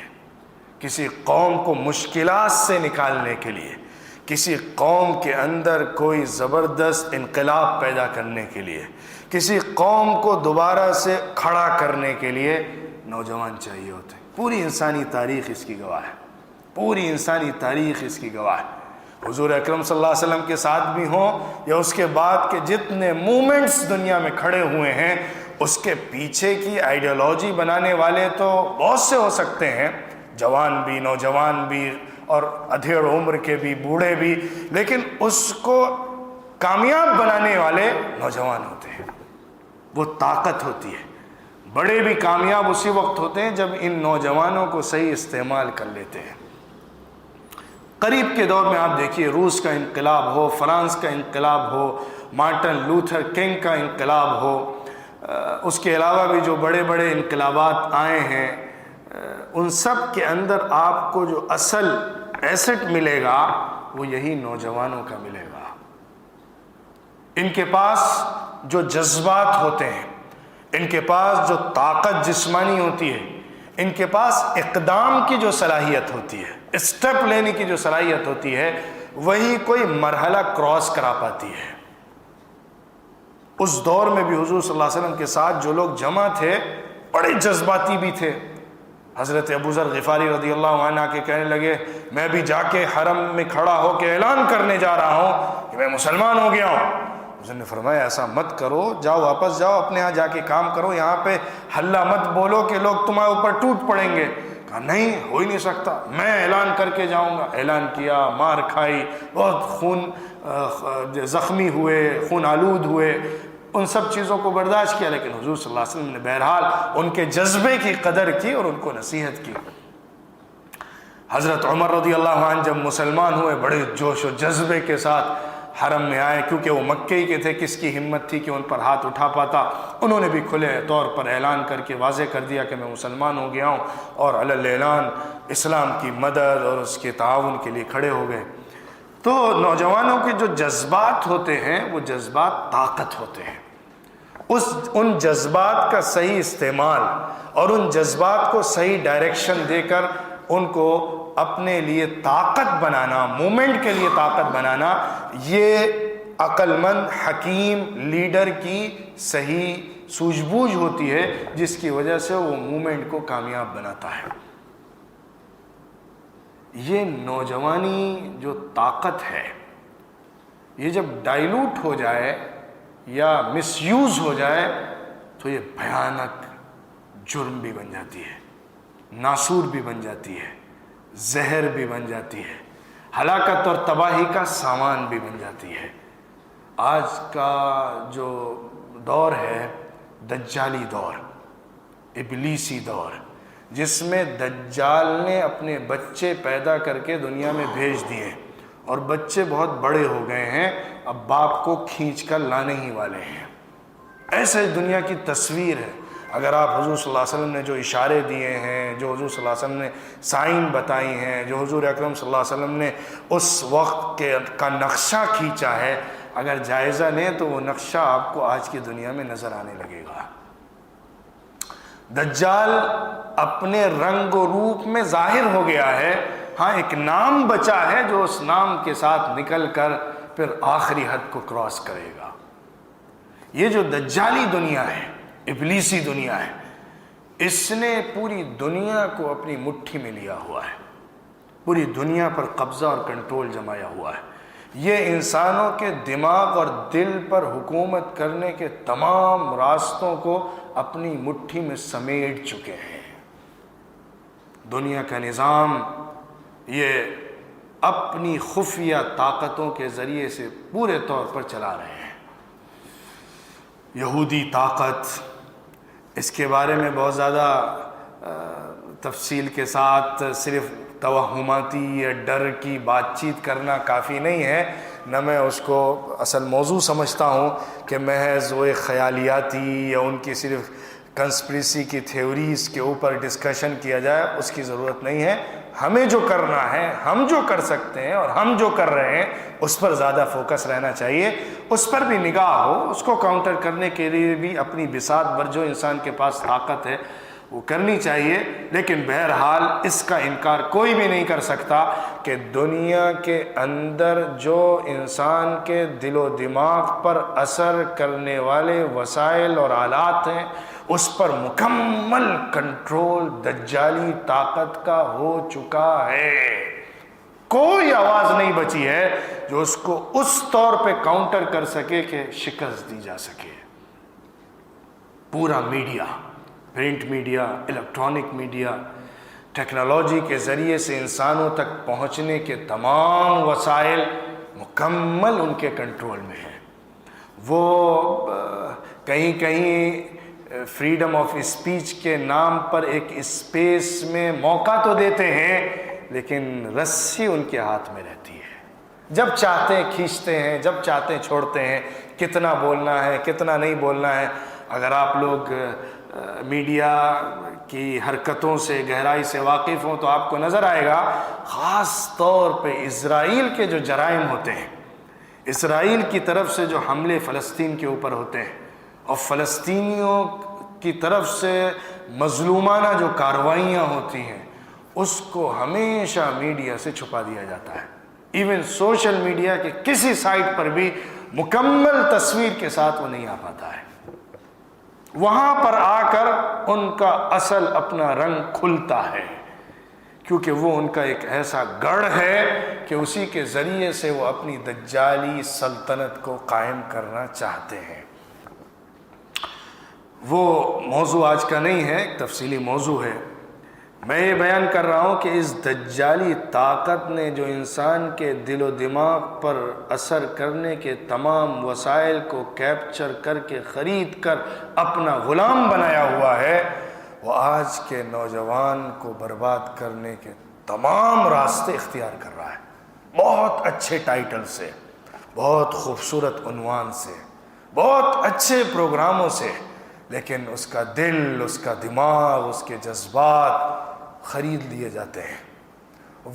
کسی قوم کو مشکلات سے نکالنے کے لیے، کسی قوم کے اندر کوئی زبردست انقلاب پیدا کرنے کے لیے، کسی قوم کو دوبارہ سے کھڑا کرنے کے لیے نوجوان چاہیے ہوتے ہیں۔ پوری انسانی تاریخ اس کی گواہ ہے، پوری انسانی تاریخ اس کی گواہ ہے۔ حضور اکرم صلی اللہ علیہ وسلم کے ساتھ بھی ہوں یا اس کے بعد کے جتنے مومنٹس دنیا میں کھڑے ہوئے ہیں، اس کے پیچھے کی آئیڈیالوجی بنانے والے تو بہت سے ہو سکتے ہیں، جوان بھی، نوجوان بھی اور ادھیڑ عمر کے بھی، بوڑھے بھی، لیکن اس کو کامیاب بنانے والے نوجوان ہوتے ہیں۔ وہ طاقت ہوتی ہے۔ بڑے بھی کامیاب اسی وقت ہوتے ہیں جب ان نوجوانوں کو صحیح استعمال کر لیتے ہیں۔ قریب کے دور میں آپ دیکھیے، روس کا انقلاب ہو، فرانس کا انقلاب ہو، مارٹن لوتھر کنگ کا انقلاب ہو، اس کے علاوہ بھی جو بڑے بڑے انقلابات آئے ہیں، ان سب کے اندر آپ کو جو اصل ایسٹ ملے گا وہ یہی نوجوانوں کا ملے گا۔ ان کے پاس جو جذبات ہوتے ہیں، ان کے پاس جو طاقت جسمانی ہوتی ہے، ان کے پاس اقدام کی جو صلاحیت ہوتی ہے، اسٹیپ لینے کی جو صلاحیت ہوتی ہے، وہی کوئی مرحلہ کراس کرا پاتی ہے۔ اس دور میں بھی حضور صلی اللہ علیہ وسلم کے ساتھ جو لوگ جمع تھے بڑے جذباتی بھی تھے۔ حضرت ابو ذر غفاری رضی اللہ عنہ کے کہنے لگے، میں بھی جا کے حرم میں کھڑا ہو کے اعلان کرنے جا رہا ہوں کہ میں مسلمان ہو گیا ہوں۔ حضور نے فرمایا ایسا مت کرو، جاؤ واپس جاؤ، اپنے ہاں جا کے کام کرو، یہاں پہ ہلہ مت بولو کہ لوگ تمہارے اوپر ٹوٹ پڑیں گے۔ کہا نہیں، ہو ہی نہیں سکتا، میں اعلان کر کے جاؤں گا۔ اعلان کیا، مار کھائی، بہت خون زخمی ہوئے، خون آلود ہوئے، ان سب چیزوں کو برداشت کیا، لیکن حضور صلی اللہ علیہ وسلم نے بہرحال ان کے جذبے کی قدر کی اور ان کو نصیحت کی۔ حضرت عمر رضی اللہ عنہ جب مسلمان ہوئے، بڑے جوش و جذبے کے ساتھ حرم میں آئے، کیونکہ وہ مکے ہی کے تھے، کس کی ہمت تھی کہ ان پر ہاتھ اٹھا پاتا۔ انہوں نے بھی کھلے طور پر اعلان کر کے واضح کر دیا کہ میں مسلمان ہو گیا ہوں، اور علی الاعلان اسلام کی مدد اور اس کے تعاون کے لیے کھڑے ہو گئے۔ تو نوجوانوں کے جو جذبات ہوتے ہیں وہ جذبات طاقت ہوتے ہیں، ان جذبات کا صحیح استعمال اور ان جذبات کو صحیح ڈائریکشن دے کر ان کو اپنے لیے طاقت بنانا، مومنٹ کے لیے طاقت بنانا، یہ عقل مند حکیم لیڈر کی صحیح سوجھ بوجھ ہوتی ہے، جس کی وجہ سے وہ مومنٹ کو کامیاب بناتا ہے۔ یہ نوجوانی جو طاقت ہے، یہ جب ڈائلوٹ ہو جائے یا مس یوز ہو جائے تو یہ بھیانک جرم بھی بن جاتی ہے، ناسور بھی بن جاتی ہے، زہر بھی بن جاتی ہے، ہلاکت اور تباہی کا سامان بھی بن جاتی ہے۔ آج کا جو دور ہے دجالی دور، ابلیسی دور، جس میں دجال نے اپنے بچے پیدا کر کے دنیا میں بھیج دیے اور بچے بہت بڑے ہو گئے ہیں، اب باپ کو کھینچ کر لانے ہی والے ہیں۔ ایسے دنیا کی تصویر ہے۔ اگر آپ حضور صلی اللہ علیہ وسلم نے جو اشارے دیے ہیں، جو حضور صلی اللہ علیہ وسلم نے سائن بتائی ہیں، جو حضور اکرم صلی اللہ علیہ وسلم نے اس وقت کا نقشہ کھینچا ہے، اگر جائزہ لیں تو وہ نقشہ آپ کو آج کی دنیا میں نظر آنے لگے گا۔ دجال اپنے رنگ و روپ میں ظاہر ہو گیا ہے، ہاں ایک نام بچا ہے جو اس نام کے ساتھ نکل کر پھر آخری حد کو کراس کرے گا۔ یہ جو دجالی دنیا ہے، ابلیسی دنیا ہے، اس نے پوری دنیا کو اپنی مٹھی میں لیا ہوا ہے، پوری دنیا پر قبضہ اور کنٹرول جمایا ہوا ہے۔ یہ انسانوں کے دماغ اور دل پر حکومت کرنے کے تمام راستوں کو اپنی مٹھی میں سمیٹ چکے ہیں۔ دنیا کا نظام یہ اپنی خفیہ طاقتوں کے ذریعے سے پورے طور پر چلا رہے ہیں۔ یہودی طاقت، اس کے بارے میں بہت زیادہ تفصیل کے ساتھ صرف توہماتی یا ڈر کی بات چیت کرنا کافی نہیں ہے، نہ میں اس کو اصل موضوع سمجھتا ہوں کہ محض وہ ایک خیالیاتی یا ان کی صرف کنسپریسی کی تھیوریز کے اوپر ڈسکشن کیا جائے، اس کی ضرورت نہیں ہے۔ ہمیں جو کرنا ہے، ہم جو کر سکتے ہیں اور ہم جو کر رہے ہیں، اس پر زیادہ فوکس رہنا چاہیے، اس پر بھی نگاہ ہو، اس کو کاؤنٹر کرنے کے لیے بھی اپنی بساط بھر جو انسان کے پاس طاقت ہے وہ کرنی چاہیے۔ لیکن بہرحال اس کا انکار کوئی بھی نہیں کر سکتا کہ دنیا کے اندر جو انسان کے دل و دماغ پر اثر کرنے والے وسائل اور آلات ہیں، اس پر مکمل کنٹرول دجالی طاقت کا ہو چکا ہے۔ کوئی آواز نہیں بچی ہے جو اس کو اس طور پہ کاؤنٹر کر سکے کہ شکست دی جا سکے۔ پورا media, print media, electronic media, technology کے ذریعے سے انسانوں تک پہنچنے کے تمام وسائل مکمل ان کے کنٹرول میں ہیں۔ وہ کہیں کہیں فریڈم آف اسپیچ کے نام پر ایک اسپیس میں موقع تو دیتے ہیں، لیکن رسی ان کے ہاتھ میں رہتی ہے۔ جب چاہتے ہیں کھینچتے ہیں، جب چاہتے ہیں چھوڑتے ہیں۔ کتنا بولنا ہے، کتنا نہیں بولنا ہے۔ اگر آپ لوگ میڈیا کی حرکتوں سے گہرائی سے واقف ہوں تو آپ کو نظر آئے گا، خاص طور پہ اسرائیل کے جو جرائم ہوتے ہیں، اسرائیل کی طرف سے جو حملے فلسطین کے اوپر ہوتے ہیں اور فلسطینیوں کی طرف سے مظلومانہ جو کارروائیاں ہوتی ہیں، اس کو ہمیشہ میڈیا سے چھپا دیا جاتا ہے۔ ایون سوشل میڈیا کے کسی سائٹ پر بھی مکمل تصویر کے ساتھ وہ نہیں آ پاتا ہے۔ وہاں پر آ کر ان کا اصل اپنا رنگ کھلتا ہے، کیونکہ وہ ان کا ایک ایسا گڑھ ہے کہ اسی کے ذریعے سے وہ اپنی دجالی سلطنت کو قائم کرنا چاہتے ہیں۔ وہ موضوع آج کا نہیں ہے، ایک تفصیلی موضوع ہے۔ میں یہ بیان کر رہا ہوں کہ اس دجالی طاقت نے جو انسان کے دل و دماغ پر اثر کرنے کے تمام وسائل کو کیپچر کر کے خرید کر اپنا غلام بنایا ہوا ہے، وہ آج کے نوجوان کو برباد کرنے کے تمام راستے اختیار کر رہا ہے۔ بہت اچھے ٹائٹل سے، بہت خوبصورت عنوان سے، بہت اچھے پروگراموں سے، لیکن اس کا دل، اس کا دماغ، اس کے جذبات خرید لیے جاتے ہیں۔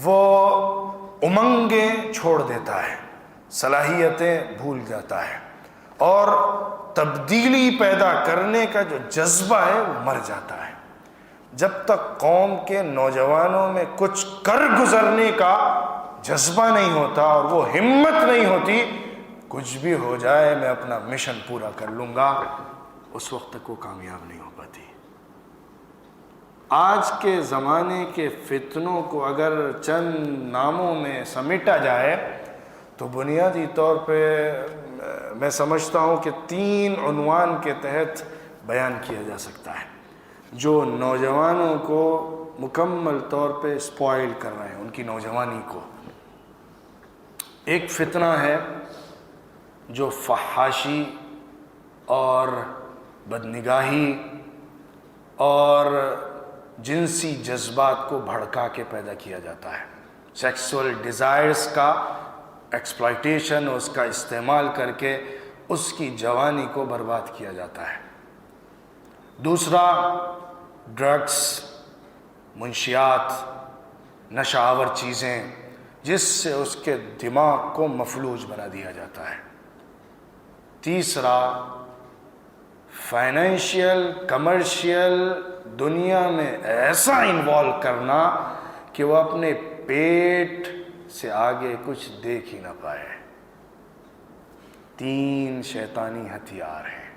وہ امنگیں چھوڑ دیتا ہے، صلاحیتیں بھول جاتا ہے، اور تبدیلی پیدا کرنے کا جو جذبہ ہے وہ مر جاتا ہے۔ جب تک قوم کے نوجوانوں میں کچھ کر گزرنے کا جذبہ نہیں ہوتا اور وہ ہمت نہیں ہوتی، کچھ بھی ہو جائے میں اپنا مشن پورا کر لوں گا، اس وقت تک وہ کامیاب نہیں ہو پاتی۔ آج کے زمانے کے فتنوں کو اگر چند ناموں میں سمیٹا جائے تو بنیادی طور پہ میں سمجھتا ہوں کہ 3 عنوان کے تحت بیان کیا جا سکتا ہے جو نوجوانوں کو مکمل طور پہ اسپوائل کر رہے ہیں، ان کی نوجوانی کو۔ ایک فتنہ ہے جو فحاشی اور بدنگاہی اور جنسی جذبات کو بھڑکا کے پیدا کیا جاتا ہے، سیکسول ڈیزائرز کا ایکسپلائٹیشن، اس کا استعمال کر کے اس کی جوانی کو برباد کیا جاتا ہے۔ دوسرا ڈرگس، منشیات، نشہ آور چیزیں جس سے اس کے دماغ کو مفلوج بنا دیا جاتا ہے۔ تیسرا فائنینشیل کمرشیل دنیا میں ایسا انوالو کرنا کہ وہ اپنے پیٹ سے آگے کچھ دیکھ ہی نہ پائے۔ 3 شیطانی ہتھیار ہیں،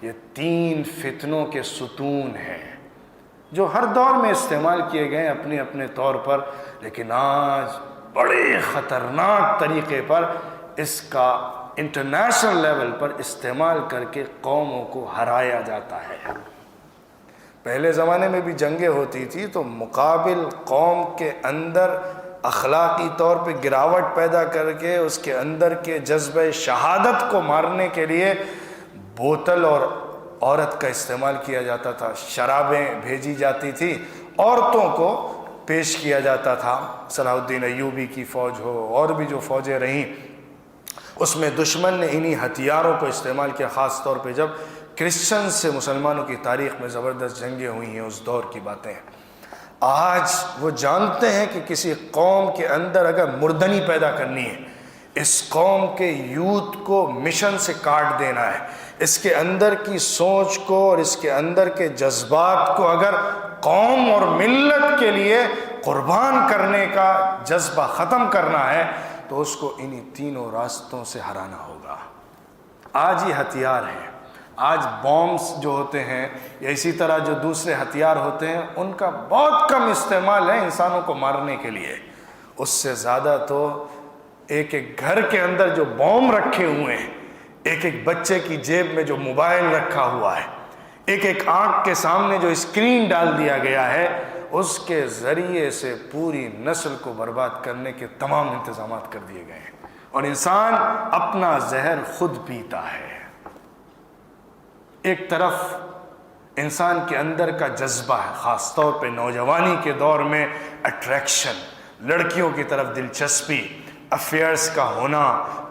یہ 3 فتنوں کے ستون ہیں جو ہر دور میں استعمال کیے گئے اپنے اپنے طور پر، لیکن آج بڑے خطرناک طریقے پر اس کا انٹرنیشنل لیول پر استعمال کر کے قوموں کو ہرایا جاتا ہے۔ پہلے زمانے میں بھی جنگیں ہوتی تھی تو مقابل قوم کے اندر اخلاقی طور پہ گراوٹ پیدا کر کے اس کے اندر کے جذبہ شہادت کو مارنے کے لیے بوتل اور عورت کا استعمال کیا جاتا تھا، شرابیں بھیجی جاتی تھی، عورتوں کو پیش کیا جاتا تھا۔ صلاح الدین ایوبی کی فوج ہو اور بھی جو فوجیں رہیں، اس میں دشمن نے انہی ہتھیاروں کو استعمال کیا، خاص طور پہ جب کرسچن سے مسلمانوں کی تاریخ میں زبردست جنگیں ہوئی ہیں، اس دور کی باتیں ہیں۔ آج وہ جانتے ہیں کہ کسی قوم کے اندر اگر مردنی پیدا کرنی ہے، اس قوم کے یوتھ کو مشن سے کاٹ دینا ہے، اس کے اندر کی سوچ کو اور اس کے اندر کے جذبات کو اگر قوم اور ملت کے لیے قربان کرنے کا جذبہ ختم کرنا ہے تو اس کو انہی 3 راستوں سے ہرانا ہوگا۔ آج یہ ہتھیار ہیں، آج بومز جو ہوتے ہیں یا اسی طرح جو دوسرے ہتھیار ہوتے ہیں ان کا بہت کم استعمال ہے انسانوں کو مارنے کے لیے، اس سے زیادہ تو ایک ایک گھر کے اندر جو بوم رکھے ہوئے ہیں، ایک ایک بچے کی جیب میں جو موبائل رکھا ہوا ہے، ایک ایک آنکھ کے سامنے جو اسکرین ڈال دیا گیا ہے، اس کے ذریعے سے پوری نسل کو برباد کرنے کے تمام انتظامات کر دیے گئے ہیں، اور انسان اپنا زہر خود پیتا ہے۔ ایک طرف انسان کے اندر کا جذبہ ہے، خاص طور پہ نوجوانی کے دور میں اٹریکشن، لڑکیوں کی طرف دلچسپی، افیئرز کا ہونا،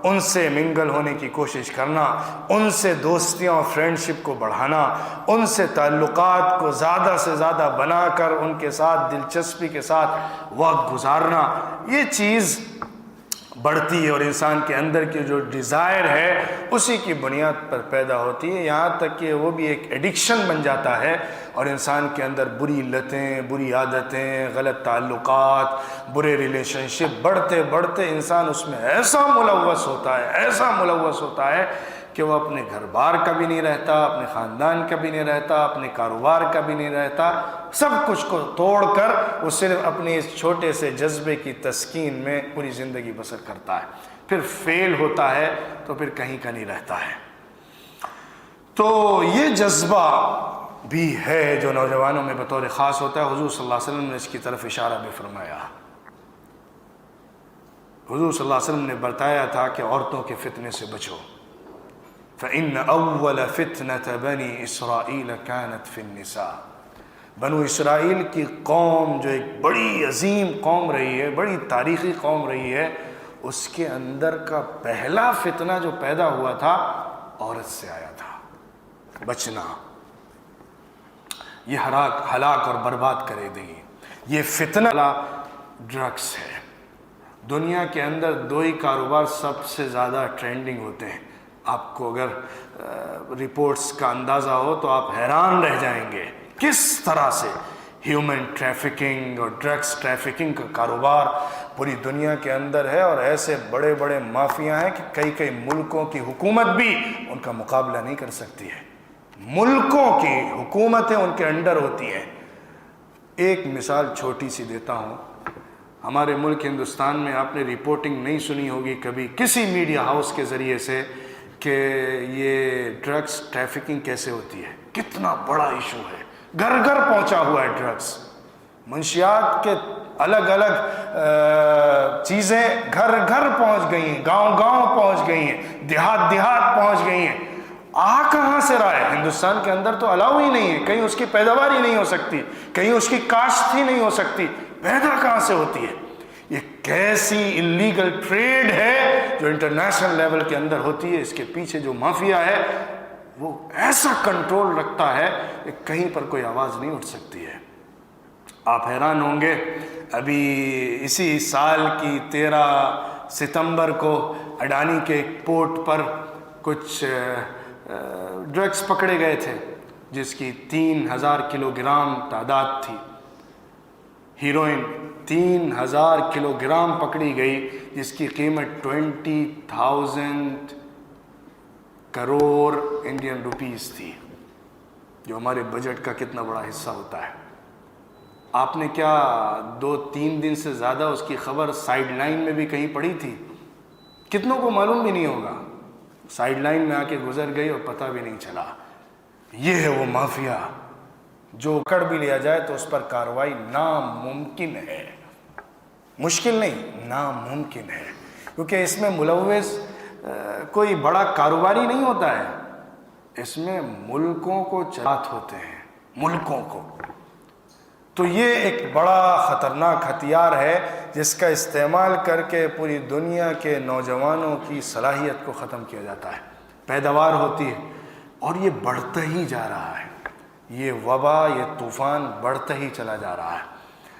ان سے منگل ہونے کی کوشش کرنا، ان سے دوستیاں اور فرینڈشپ کو بڑھانا، ان سے تعلقات کو زیادہ سے زیادہ بنا کر ان کے ساتھ دلچسپی کے ساتھ وقت گزارنا، یہ چیز بڑھتی ہے اور انسان کے اندر کی جو ڈیزائر ہے اسی کی بنیاد پر پیدا ہوتی ہے، یہاں تک کہ وہ بھی ایک ایڈکشن بن جاتا ہے اور انسان کے اندر بری لتیں، بری عادتیں، غلط تعلقات، برے ریلیشن شپ بڑھتے بڑھتے انسان اس میں ایسا ملوث ہوتا ہے کہ وہ اپنے گھر بار کا بھی نہیں رہتا، اپنے خاندان کا بھی نہیں رہتا، اپنے کاروبار کا بھی نہیں رہتا، سب کچھ کو توڑ کر وہ صرف اپنے اس چھوٹے سے جذبے کی تسکین میں پوری زندگی بسر کرتا ہے، پھر فیل ہوتا ہے تو پھر کہیں کا نہیں رہتا ہے۔ تو یہ جذبہ بھی ہے جو نوجوانوں میں بطور خاص ہوتا ہے۔ حضور صلی اللہ علیہ وسلم نے اس کی طرف اشارہ بھی فرمایا۔ حضور صلی اللہ علیہ وسلم نے بتایا تھا کہ عورتوں کے فتنے سے بچو، فَإِنَّ أَوَّلَ فِتْنَةَ بَنِي إِسْرَائِيلَ كَانَتْ فِي النِّسَاءِ۔ بنو اسرائیل کی قوم جو ایک بڑی عظیم قوم رہی ہے، بڑی تاریخی قوم رہی ہے، اس کے اندر کا پہلا فتنہ جو پیدا ہوا تھا عورت سے آیا تھا۔ بچنا، یہ ہلاک اور برباد کرے دیں گی۔ یہ فتنہ ڈرگس ہے۔ دنیا کے اندر 2 ہی کاروبار سب سے زیادہ ٹرینڈنگ ہوتے ہیں، آپ کو اگر رپورٹس کا اندازہ ہو تو آپ حیران رہ جائیں گے کس طرح سے ہیومن ٹریفکنگ اور ڈرگس ٹریفکنگ کا کاروبار پوری دنیا کے اندر ہے، اور ایسے بڑے بڑے مافیا ہیں کہ کئی ملکوں کی حکومت بھی ان کا مقابلہ نہیں کر سکتی ہے۔ ملکوں کی حکومتیں ان کے انڈر ہوتی ہیں۔ ایک مثال چھوٹی سی دیتا ہوں، ہمارے ملک ہندوستان میں آپ نے رپورٹنگ نہیں سنی ہوگی کبھی کسی میڈیا ہاؤس کے ذریعے سے کہ یہ ڈرگس ٹریفکنگ کیسے ہوتی ہے۔ کتنا بڑا ایشو ہے، گھر گھر پہنچا ہوا ہے ڈرگس، منشیات کے الگ الگ چیزیں گھر گھر پہنچ گئی ہیں، گاؤں گاؤں پہنچ گئی ہیں، دیہات دیہات پہنچ گئی ہیں۔ کہاں سے رہا ہے؟ ہندوستان کے اندر تو الاؤ ہی نہیں ہے، کہیں اس کی پیداوار ہی نہیں ہو سکتی، کہیں اس کی کاشت ہی نہیں ہو سکتی، پیدا کہاں سے ہوتی ہے؟ یہ کیسی انلیگل ٹریڈ ہے جو انٹرنیشنل لیول کے اندر ہوتی ہے۔ اس کے پیچھے جو مافیا ہے وہ ایسا کنٹرول رکھتا ہے کہ کہیں پر کوئی آواز نہیں اٹھ سکتی ہے۔ آپ حیران ہوں گے، ابھی اسی سال کی 13 ستمبر کو اڈانی کے ایک پورٹ پر کچھ ڈرگس پکڑے گئے تھے جس کی 3000 کلو گرام تعداد تھی۔ ہیروئن 3000 کلو گرام پکڑی گئی جس کی قیمت 20,000 کروڑ انڈین روپیز تھی، جو ہمارے بجٹ کا کتنا بڑا حصہ ہوتا ہے۔ آپ نے کیا 2-3 دن سے زیادہ اس کی خبر سائیڈ لائن میں بھی کہیں پڑی تھی؟ کتنوں کو معلوم بھی نہیں ہوگا، سائیڈ لائن میں آ کے گزر گئی اور پتہ بھی نہیں چلا۔ یہ ہے وہ مافیا جو پکڑ بھی لیا جائے تو اس پر کارروائی ناممکن ہے، مشکل نہیں، ناممکن ہے، کیونکہ اس میں ملوث کوئی بڑا کاروباری نہیں ہوتا ہے، اس میں ملکوں کو چلات ہوتے ہیں، ملکوں کو۔ تو یہ ایک بڑا خطرناک ہتھیار ہے جس کا استعمال کر کے پوری دنیا کے نوجوانوں کی صلاحیت کو ختم کیا جاتا ہے، پیداوار ہوتی ہے، اور یہ بڑھتا ہی جا رہا ہے، یہ وبا، یہ طوفان بڑھتا ہی چلا جا رہا ہے۔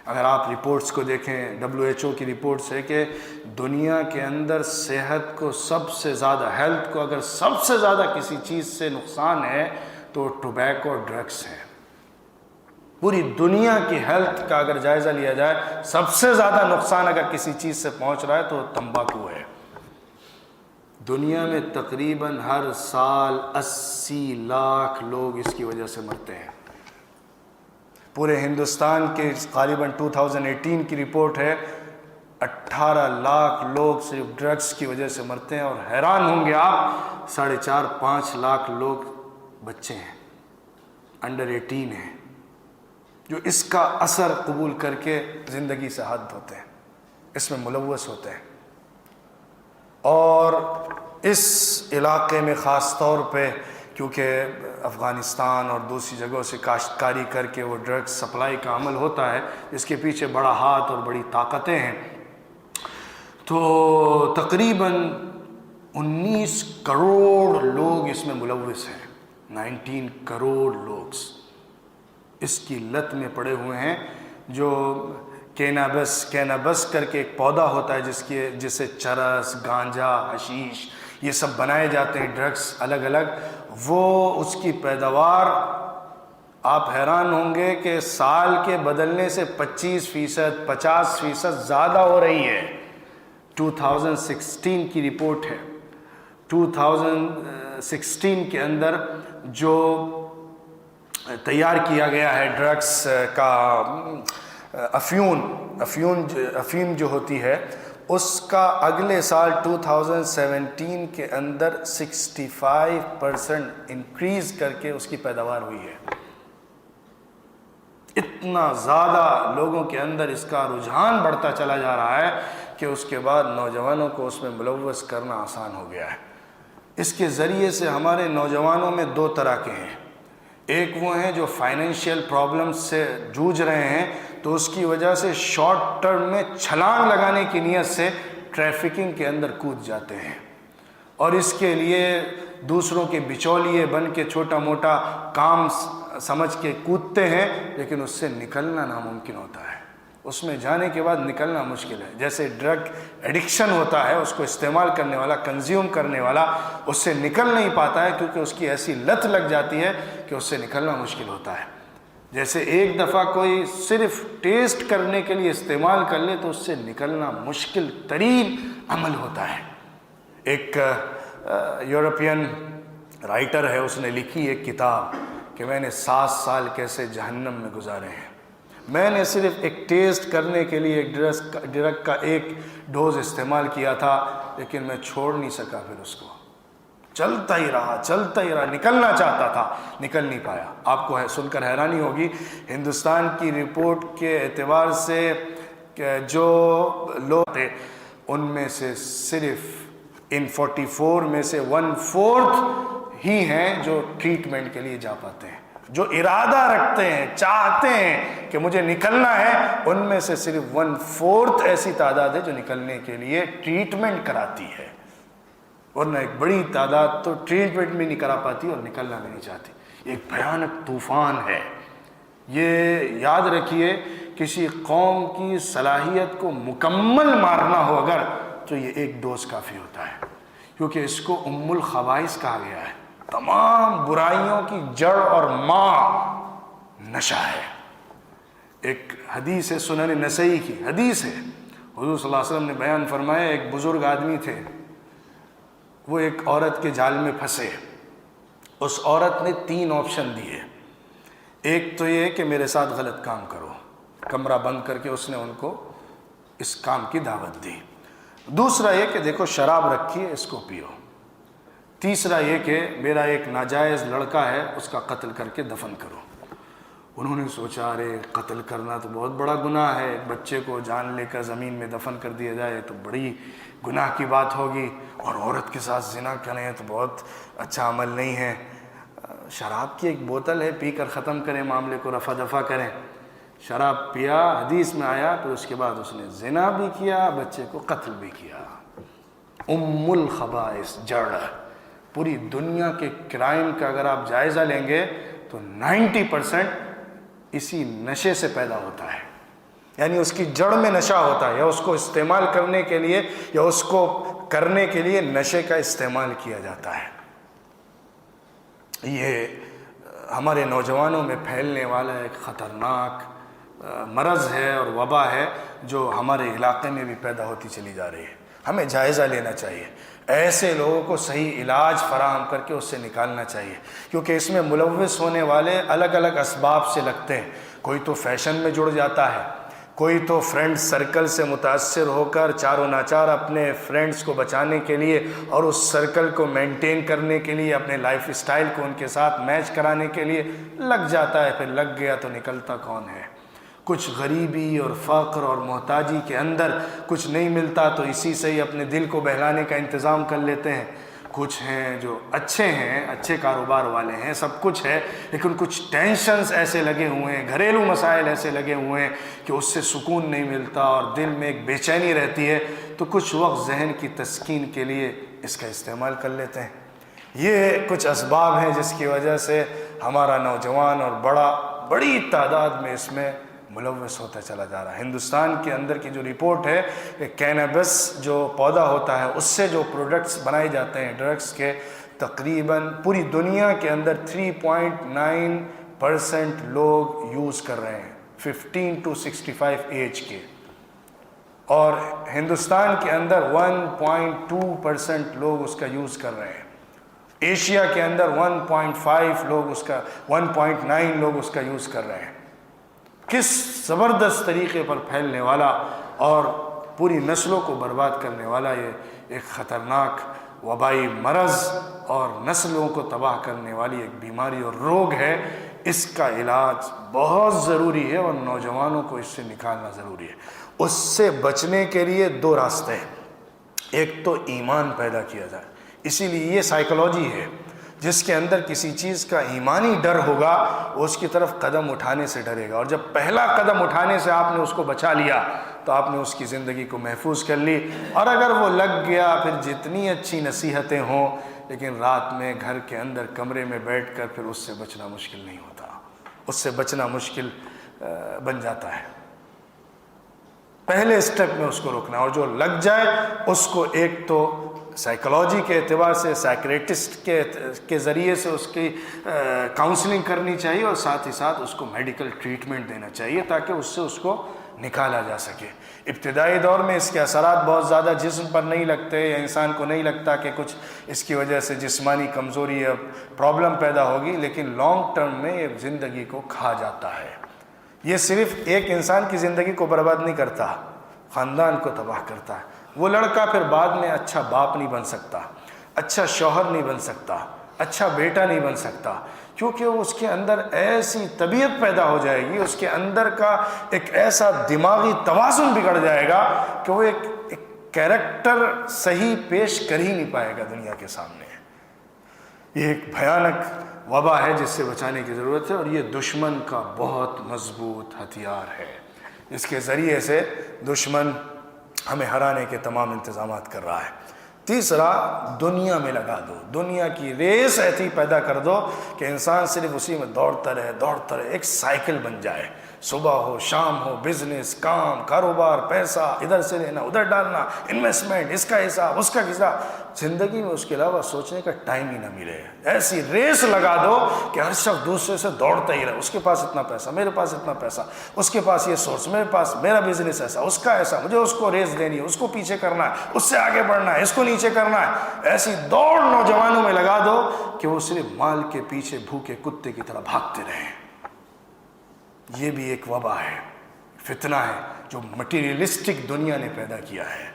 اگر آپ رپورٹس کو دیکھیں، WHO کی رپورٹس ہے کہ دنیا کے اندر صحت کو سب سے زیادہ، ہیلتھ کو اگر سب سے زیادہ کسی چیز سے نقصان ہے تو ٹوبیکو اور ڈرگس ہے۔ پوری دنیا کی ہیلتھ کا اگر جائزہ لیا جائے، سب سے زیادہ نقصان اگر کسی چیز سے پہنچ رہا ہے تو تمباکو ہے۔ دنیا میں تقریباً ہر سال 80 لاکھ لوگ اس کی وجہ سے مرتے ہیں۔ پورے ہندوستان کے غالباً 2018 کی رپورٹ ہے، 18 لاکھ لوگ صرف ڈرگس کی وجہ سے مرتے ہیں، اور حیران ہوں گے آپ 4.5-5 لاکھ لوگ بچے ہیں، انڈر 18 ہیں، جو اس کا اثر قبول کر کے زندگی سے حد ہوتے ہیں، اس میں ملوث ہوتے ہیں۔ اور اس علاقے میں خاص طور پہ کیونکہ افغانستان اور دوسری جگہوں سے کاشتکاری کر کے وہ ڈرگز سپلائی کا عمل ہوتا ہے، اس کے پیچھے بڑا ہاتھ اور بڑی طاقتیں ہیں، تو تقریباً 19 کروڑ لوگ اس میں ملوث ہیں، 19 کروڑ لوگ اس کی لت میں پڑے ہوئے ہیں، جو کینابس کر کے ایک پودا ہوتا ہے جسے چرس، گانجا، حشیش یہ سب بنائے جاتے ہیں، ڈرگس الگ الگ، وہ اس کی پیداوار آپ حیران ہوں گے کہ سال کے بدلنے سے 25%، 50% زیادہ ہو رہی ہے۔ 2016 کی رپورٹ ہے، 2016 کے اندر جو تیار کیا گیا ہے ڈرگس کا افیون جو ہوتی ہے، اس کا اگلے سال 2017 کے اندر 65% انکریز کر کے اس کی پیداوار ہوئی ہے۔ اتنا زیادہ لوگوں کے اندر اس کا رجحان بڑھتا چلا جا رہا ہے کہ اس کے بعد نوجوانوں کو اس میں ملوث کرنا آسان ہو گیا ہے۔ اس کے ذریعے سے ہمارے نوجوانوں میں 2 طرح کے ہیں، ایک وہ ہیں جو فائنینشیل پرابلمز سے جوجھ رہے ہیں، تو اس کی وجہ سے شارٹ ٹرم میں چھلانگ لگانے کی نیت سے ٹریفکنگ کے اندر کود جاتے ہیں، اور اس کے لیے دوسروں کے بچولیے بن کے چھوٹا موٹا کام سمجھ کے کودتے ہیں، لیکن اس سے نکلنا ناممکن ہوتا ہے۔ اس میں جانے کے بعد نکلنا مشکل ہے. جیسے ڈرگ ایڈکشن ہوتا ہے، اس کو استعمال کرنے والا، کنزیوم کرنے والا اس سے نکل نہیں پاتا ہے، کیونکہ اس کی ایسی لت لگ جاتی ہے کہ اس سے نکلنا مشکل ہوتا ہے. جیسے ایک دفعہ کوئی صرف ٹیسٹ کرنے کے لیے استعمال کر لے تو اس سے نکلنا مشکل ترین عمل ہوتا ہے. ایک یورپین رائٹر ہے، اس نے لکھی ایک کتاب کہ میں نے 7 سال کیسے جہنم میں گزارے ہیں. میں نے صرف ایک ٹیسٹ کرنے کے لیے ایک ڈرگ کا ایک ڈوز استعمال کیا تھا، لیکن میں چھوڑ نہیں سکا. پھر اس کو چلتا ہی رہا، نکلنا چاہتا تھا، نکل نہیں پایا. آپ کو سن کر حیرانی ہوگی، ہندوستان کی رپورٹ کے اعتبار سے جو لوگ تھے ان میں سے صرف ان 44 میں سے 1/4 ہی ہیں جو ٹریٹمنٹ کے لیے جا پاتے ہیں. جو ارادہ رکھتے ہیں، چاہتے ہیں کہ مجھے نکلنا ہے، ان میں سے صرف 1/4 ایسی تعداد ہے جو نکلنے کے لیے ٹریٹمنٹ کراتی ہے. ورنہ ایک بڑی تعداد تو ٹریٹمنٹ بھی نہیں کرا پاتی اور نکلنا بھی نہیں چاہتی. ایک بھیانک طوفان ہے. یہ یاد رکھیے، کسی قوم کی صلاحیت کو مکمل مارنا ہو اگر، تو یہ ایک ڈوز کافی ہوتا ہے، کیونکہ اس کو ام الخبائث کہا گیا ہے. تمام برائیوں کی جڑ اور ماں نشہ ہے. ایک حدیث ہے، سنن نسائی کی حدیث ہے، حضور صلی اللہ علیہ وسلم نے بیان فرمایا، ایک بزرگ آدمی تھے، وہ ایک عورت کے جال میں پھنسے. اس عورت نے 3 آپشن دیے. ایک تو یہ کہ میرے ساتھ غلط کام کرو، کمرہ بند کر کے اس نے ان کو اس کام کی دعوت دی. دوسرا یہ کہ دیکھو شراب رکھی ہے، اس کو پیو. تیسرا یہ کہ میرا ایک ناجائز لڑکا ہے، اس کا قتل کر کے دفن کرو. انہوں نے سوچا، ارے قتل کرنا تو بہت بڑا گناہ ہے، بچے کو جان لے کر زمین میں دفن کر دیا جائے تو بڑی گناہ کی بات ہوگی، اور عورت کے ساتھ زنا کریں تو بہت اچھا عمل نہیں ہے. شراب کی ایک بوتل ہے، پی کر ختم کریں، معاملے کو رفع دفع کریں. شراب پیا، حدیث میں آیا، پھر اس کے بعد اس نے زنا بھی کیا، بچے کو قتل بھی کیا. ام الخبائث، جڑ. پوری دنیا کے کرائم کا اگر آپ جائزہ لیں گے تو 90% اسی نشے سے پیدا ہوتا ہے. یعنی اس کی جڑ میں نشہ ہوتا ہے، یا اس کو استعمال کرنے کے لیے یا اس کو کرنے کے لیے نشے کا استعمال کیا جاتا ہے. یہ ہمارے نوجوانوں میں پھیلنے والا ایک خطرناک مرض ہے اور وبا ہے جو ہمارے علاقے میں بھی پیدا ہوتی چلی جا رہی ہے. ہمیں جائزہ لینا چاہیے، ایسے لوگوں کو صحیح علاج فراہم کر کے اس سے نکالنا چاہیے، کیونکہ اس میں ملوث ہونے والے الگ الگ اسباب سے لگتے ہیں. کوئی تو فیشن میں جڑ جاتا ہے، کوئی تو فرینڈ سرکل سے متاثر ہو کر چاروں ناچار اپنے فرینڈز کو بچانے کے لیے اور اس سرکل کو مینٹین کرنے کے لیے، اپنے لائف اسٹائل کو ان کے ساتھ میچ کرانے کے لیے لگ جاتا ہے. پھر لگ گیا تو نکلتا کون ہے؟ کچھ غریبی اور فقر اور محتاجی کے اندر کچھ نہیں ملتا تو اسی سے ہی اپنے دل کو بہلانے کا انتظام کر لیتے ہیں. کچھ ہیں جو اچھے ہیں، اچھے کاروبار والے ہیں، سب کچھ ہے، لیکن کچھ ٹینشنز ایسے لگے ہوئے ہیں، گھریلو مسائل ایسے لگے ہوئے ہیں کہ اس سے سکون نہیں ملتا اور دل میں ایک بے چینی رہتی ہے. تو کچھ وقت ذہن کی تسکین کے لیے اس کا استعمال کر لیتے ہیں. یہ کچھ اسباب ہیں جس کی وجہ سے ہمارا نوجوان اور بڑی تعداد میں اس میں ملوث ہوتا چلا جا رہا ہے. ہندوستان کے اندر کی جو رپورٹ ہے کہ کینابس جو پودا ہوتا ہے اس سے جو پروڈکٹس بنائے جاتے ہیں ڈرگس کے، تقریباً پوری دنیا کے اندر 3.9% لوگ یوز کر رہے ہیں 15 to 65 ایج کے، اور ہندوستان کے اندر 1.2% لوگ اس کا یوز کر رہے ہیں. ایشیا کے اندر 1.5 لوگ اس کا 1.9 لوگ اس کا یوز کر رہے ہیں. کس زبردست طریقے پر پھیلنے والا اور پوری نسلوں کو برباد کرنے والا یہ ایک خطرناک وبائی مرض اور نسلوں کو تباہ کرنے والی ایک بیماری اور روگ ہے. اس کا علاج بہت ضروری ہے اور نوجوانوں کو اس سے نکالنا ضروری ہے. اس سے بچنے کے لیے 2 راستے ہیں. ایک تو ایمان پیدا کیا جائے، اسی لیے یہ سائیکالوجی ہے. جس کے اندر کسی چیز کا ایمانی ڈر ہوگا وہ اس کی طرف قدم اٹھانے سے ڈرے گا، اور جب پہلا قدم اٹھانے سے آپ نے اس کو بچا لیا تو آپ نے اس کی زندگی کو محفوظ کر لی. اور اگر وہ لگ گیا، پھر جتنی اچھی نصیحتیں ہوں لیکن رات میں گھر کے اندر کمرے میں بیٹھ کر پھر اس سے بچنا مشکل نہیں ہوتا، اس سے بچنا مشکل بن جاتا ہے. پہلے اسٹیپ میں اس کو روکنا ہے، اور جو لگ جائے اس کو ایک تو سائیکالوجی کے اعتبار سے سائیکریٹسٹ کے ذریعے سے اس کی کاؤنسلنگ کرنی چاہیے، اور ساتھ ہی ساتھ اس کو میڈیکل ٹریٹمنٹ دینا چاہیے تاکہ اس سے اس کو نکالا جا سکے۔ ابتدائی دور میں اس کے اثرات بہت زیادہ جسم پر نہیں لگتے، یا انسان کو نہیں لگتا کہ کچھ اس کی وجہ سے جسمانی کمزوری یا پرابلم پیدا ہوگی، لیکن لانگ ٹرم میں یہ زندگی کو کھا جاتا ہے۔ یہ صرف ایک انسان کی زندگی کو برباد نہیں کرتا، خاندان کو تباہ کرتا ہے۔ وہ لڑکا پھر بعد میں اچھا باپ نہیں بن سکتا، اچھا شوہر نہیں بن سکتا، اچھا بیٹا نہیں بن سکتا، کیونکہ اس کے اندر ایسی طبیعت پیدا ہو جائے گی، اس کے اندر کا ایک ایسا دماغی توازن بگڑ جائے گا کہ وہ ایک کیریکٹر صحیح پیش کر ہی نہیں پائے گا دنیا کے سامنے۔ یہ ایک بھیانک وبا ہے جس سے بچانے کی ضرورت ہے، اور یہ دشمن کا بہت مضبوط ہتھیار ہے۔ اس کے ذریعے سے دشمن ہمیں ہرانے کے تمام انتظامات کر رہا ہے۔ تیسرا، دنیا میں لگا دو، دنیا کی ریس ایسی پیدا کر دو کہ انسان صرف اسی میں دوڑتا رہے، ایک سائیکل بن جائے، صبح ہو شام ہو، بزنس، کام، کاروبار، پیسہ ادھر سے لینا ادھر ڈالنا، انویسٹمنٹ، اس کا حساب اس کا حساب، زندگی میں اس کے علاوہ سوچنے کا ٹائم ہی نہ ملے۔ ایسی ریس لگا دو کہ ہر شخص دوسرے سے دوڑتا ہی رہے، اس کے پاس اتنا پیسہ، میرے پاس اتنا پیسہ، اس کے پاس یہ سورس، میرے پاس میرا بزنس ایسا، اس کا ایسا، مجھے اس کو ریس دینی ہے، اس کو پیچھے کرنا ہے، اس سے آگے بڑھنا ہے، اس کو نیچے کرنا ہے۔ ایسی دوڑ نوجوانوں میں لگا دو کہ وہ صرف مال کے پیچھے بھوکے کتے کی طرح بھاگتے رہیں۔ یہ بھی ایک وبا ہے، فتنہ ہے جو مٹیریلسٹک دنیا نے پیدا کیا ہے۔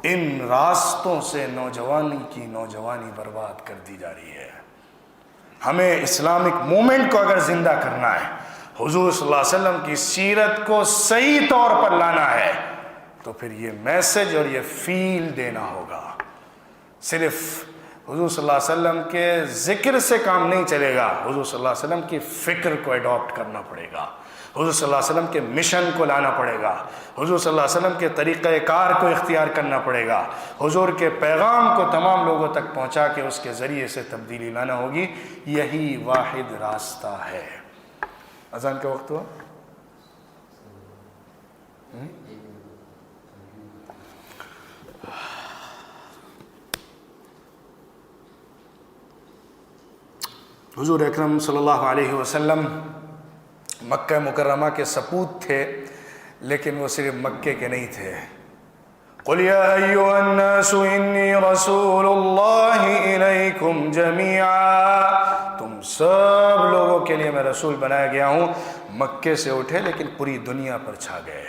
ان راستوں سے نوجوانی برباد کر دی جا رہی ہے۔ ہمیں اسلامک مومنٹ کو اگر زندہ کرنا ہے، حضور صلی اللہ علیہ وسلم کی سیرت کو صحیح طور پر لانا ہے، تو پھر یہ میسج اور یہ فیل دینا ہوگا۔ صرف حضور صلی اللہ علیہ وسلم کے ذکر سے کام نہیں چلے گا، حضور صلی اللہ علیہ وسلم کی فکر کو اڈاپٹ کرنا پڑے گا، حضور صلی اللہ علیہ وسلم کے مشن کو لانا پڑے گا، حضور صلی اللہ علیہ وسلم کے طریقہ کار کو اختیار کرنا پڑے گا، حضور کے پیغام کو تمام لوگوں تک پہنچا کے اس کے ذریعے سے تبدیلی لانا ہوگی۔ یہی واحد راستہ ہے۔ اذان کا وقت ہوا؟ حضور اکرم صلی اللہ علیہ وسلم مکہ مکرمہ کے سپوت تھے، لیکن وہ صرف مکے کے نہیں تھے۔ قُلْ يَا أَيُّهَا النَّاسُ إِنِّي رَسُولُ اللَّهِ إِلَيْكُمْ جَمِيعًا، تم سب لوگوں کے لیے میں رسول بنایا گیا ہوں۔ مکے سے اٹھے لیکن پوری دنیا پر چھا گئے۔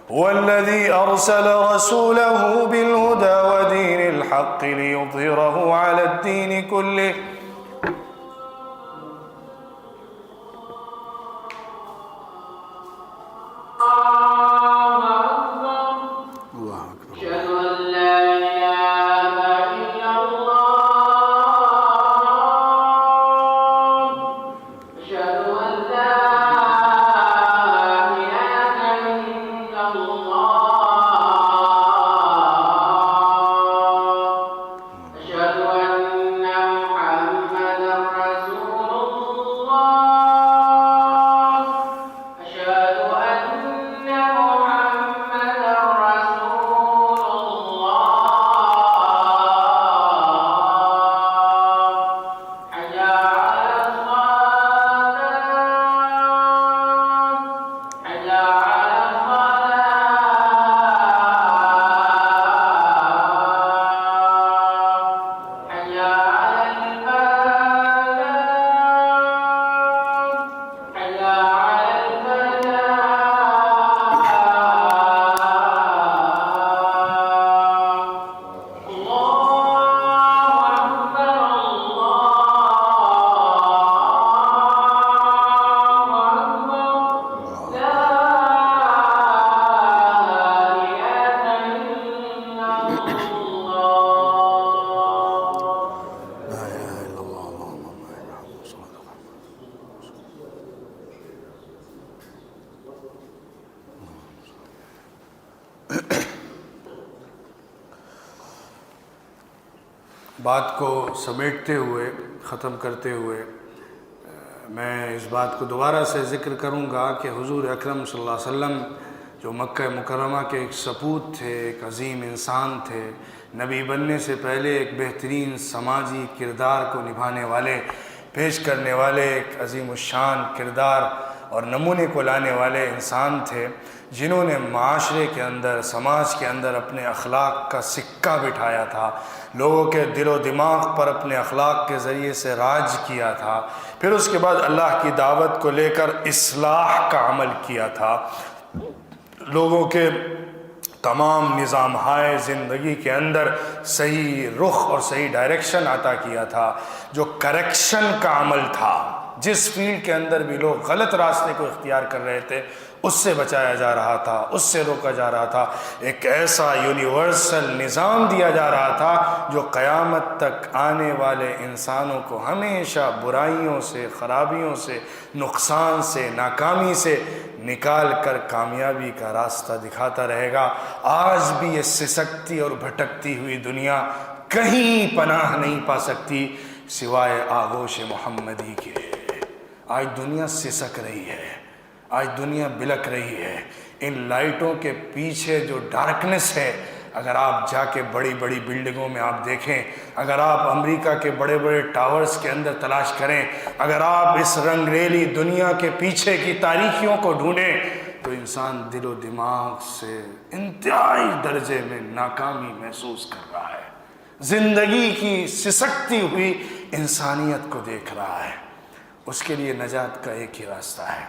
هُوَ الَّذِي أَرْسَلَ رَسُولَهُ بِالْهُدَى وَدِينِ الْحَقِّ لِيُظْهِرَهُ عَلَى الدِّينِ كُلِّهِ۔ بات کو سمیٹتے ہوئے، ختم کرتے ہوئے، میں اس بات کو دوبارہ سے ذکر کروں گا کہ حضور اکرم صلی اللہ علیہ وسلم جو مکہ مکرمہ کے ایک سپوت تھے، ایک عظیم انسان تھے، نبی بننے سے پہلے ایک بہترین سماجی کردار کو نبھانے والے، پیش کرنے والے ایک عظیم الشان کردار اور نمونے کو لانے والے انسان تھے، جنہوں نے معاشرے کے اندر، سماج کے اندر اپنے اخلاق کا سکہ بٹھایا تھا، لوگوں کے دل و دماغ پر اپنے اخلاق کے ذریعے سے راج کیا تھا، پھر اس کے بعد اللہ کی دعوت کو لے کر اصلاح کا عمل کیا تھا، لوگوں کے تمام نظام ہائے زندگی کے اندر صحیح رخ اور صحیح ڈائریکشن عطا کیا تھا، جو کریکشن کا عمل تھا، جس فیلڈ کے اندر بھی لوگ غلط راستے کو اختیار کر رہے تھے اس سے بچایا جا رہا تھا، اس سے روکا جا رہا تھا، ایک ایسا یونیورسل نظام دیا جا رہا تھا جو قیامت تک آنے والے انسانوں کو ہمیشہ برائیوں سے، خرابیوں سے، نقصان سے، ناکامی سے نکال کر کامیابی کا راستہ دکھاتا رہے گا۔ آج بھی یہ سسکتی اور بھٹکتی ہوئی دنیا کہیں پناہ نہیں پا سکتی سوائے آغوش محمدی کے۔ آج دنیا سسک رہی ہے، آج دنیا بلک رہی ہے، ان لائٹوں کے پیچھے جو ڈارکنس ہے، اگر آپ جا کے بڑی بڑی بلڈنگوں میں آپ دیکھیں، اگر آپ امریکہ کے بڑے بڑے ٹاورز کے اندر تلاش کریں، اگر آپ اس رنگ ریلی دنیا کے پیچھے کی تاریکیوں کو ڈھونڈیں، تو انسان دل و دماغ سے انتہائی درجے میں ناکامی محسوس کر رہا ہے، زندگی کی سسکتی ہوئی انسانیت کو دیکھ رہا ہے۔ اس کے لیے نجات کا ایک ہی راستہ ہے،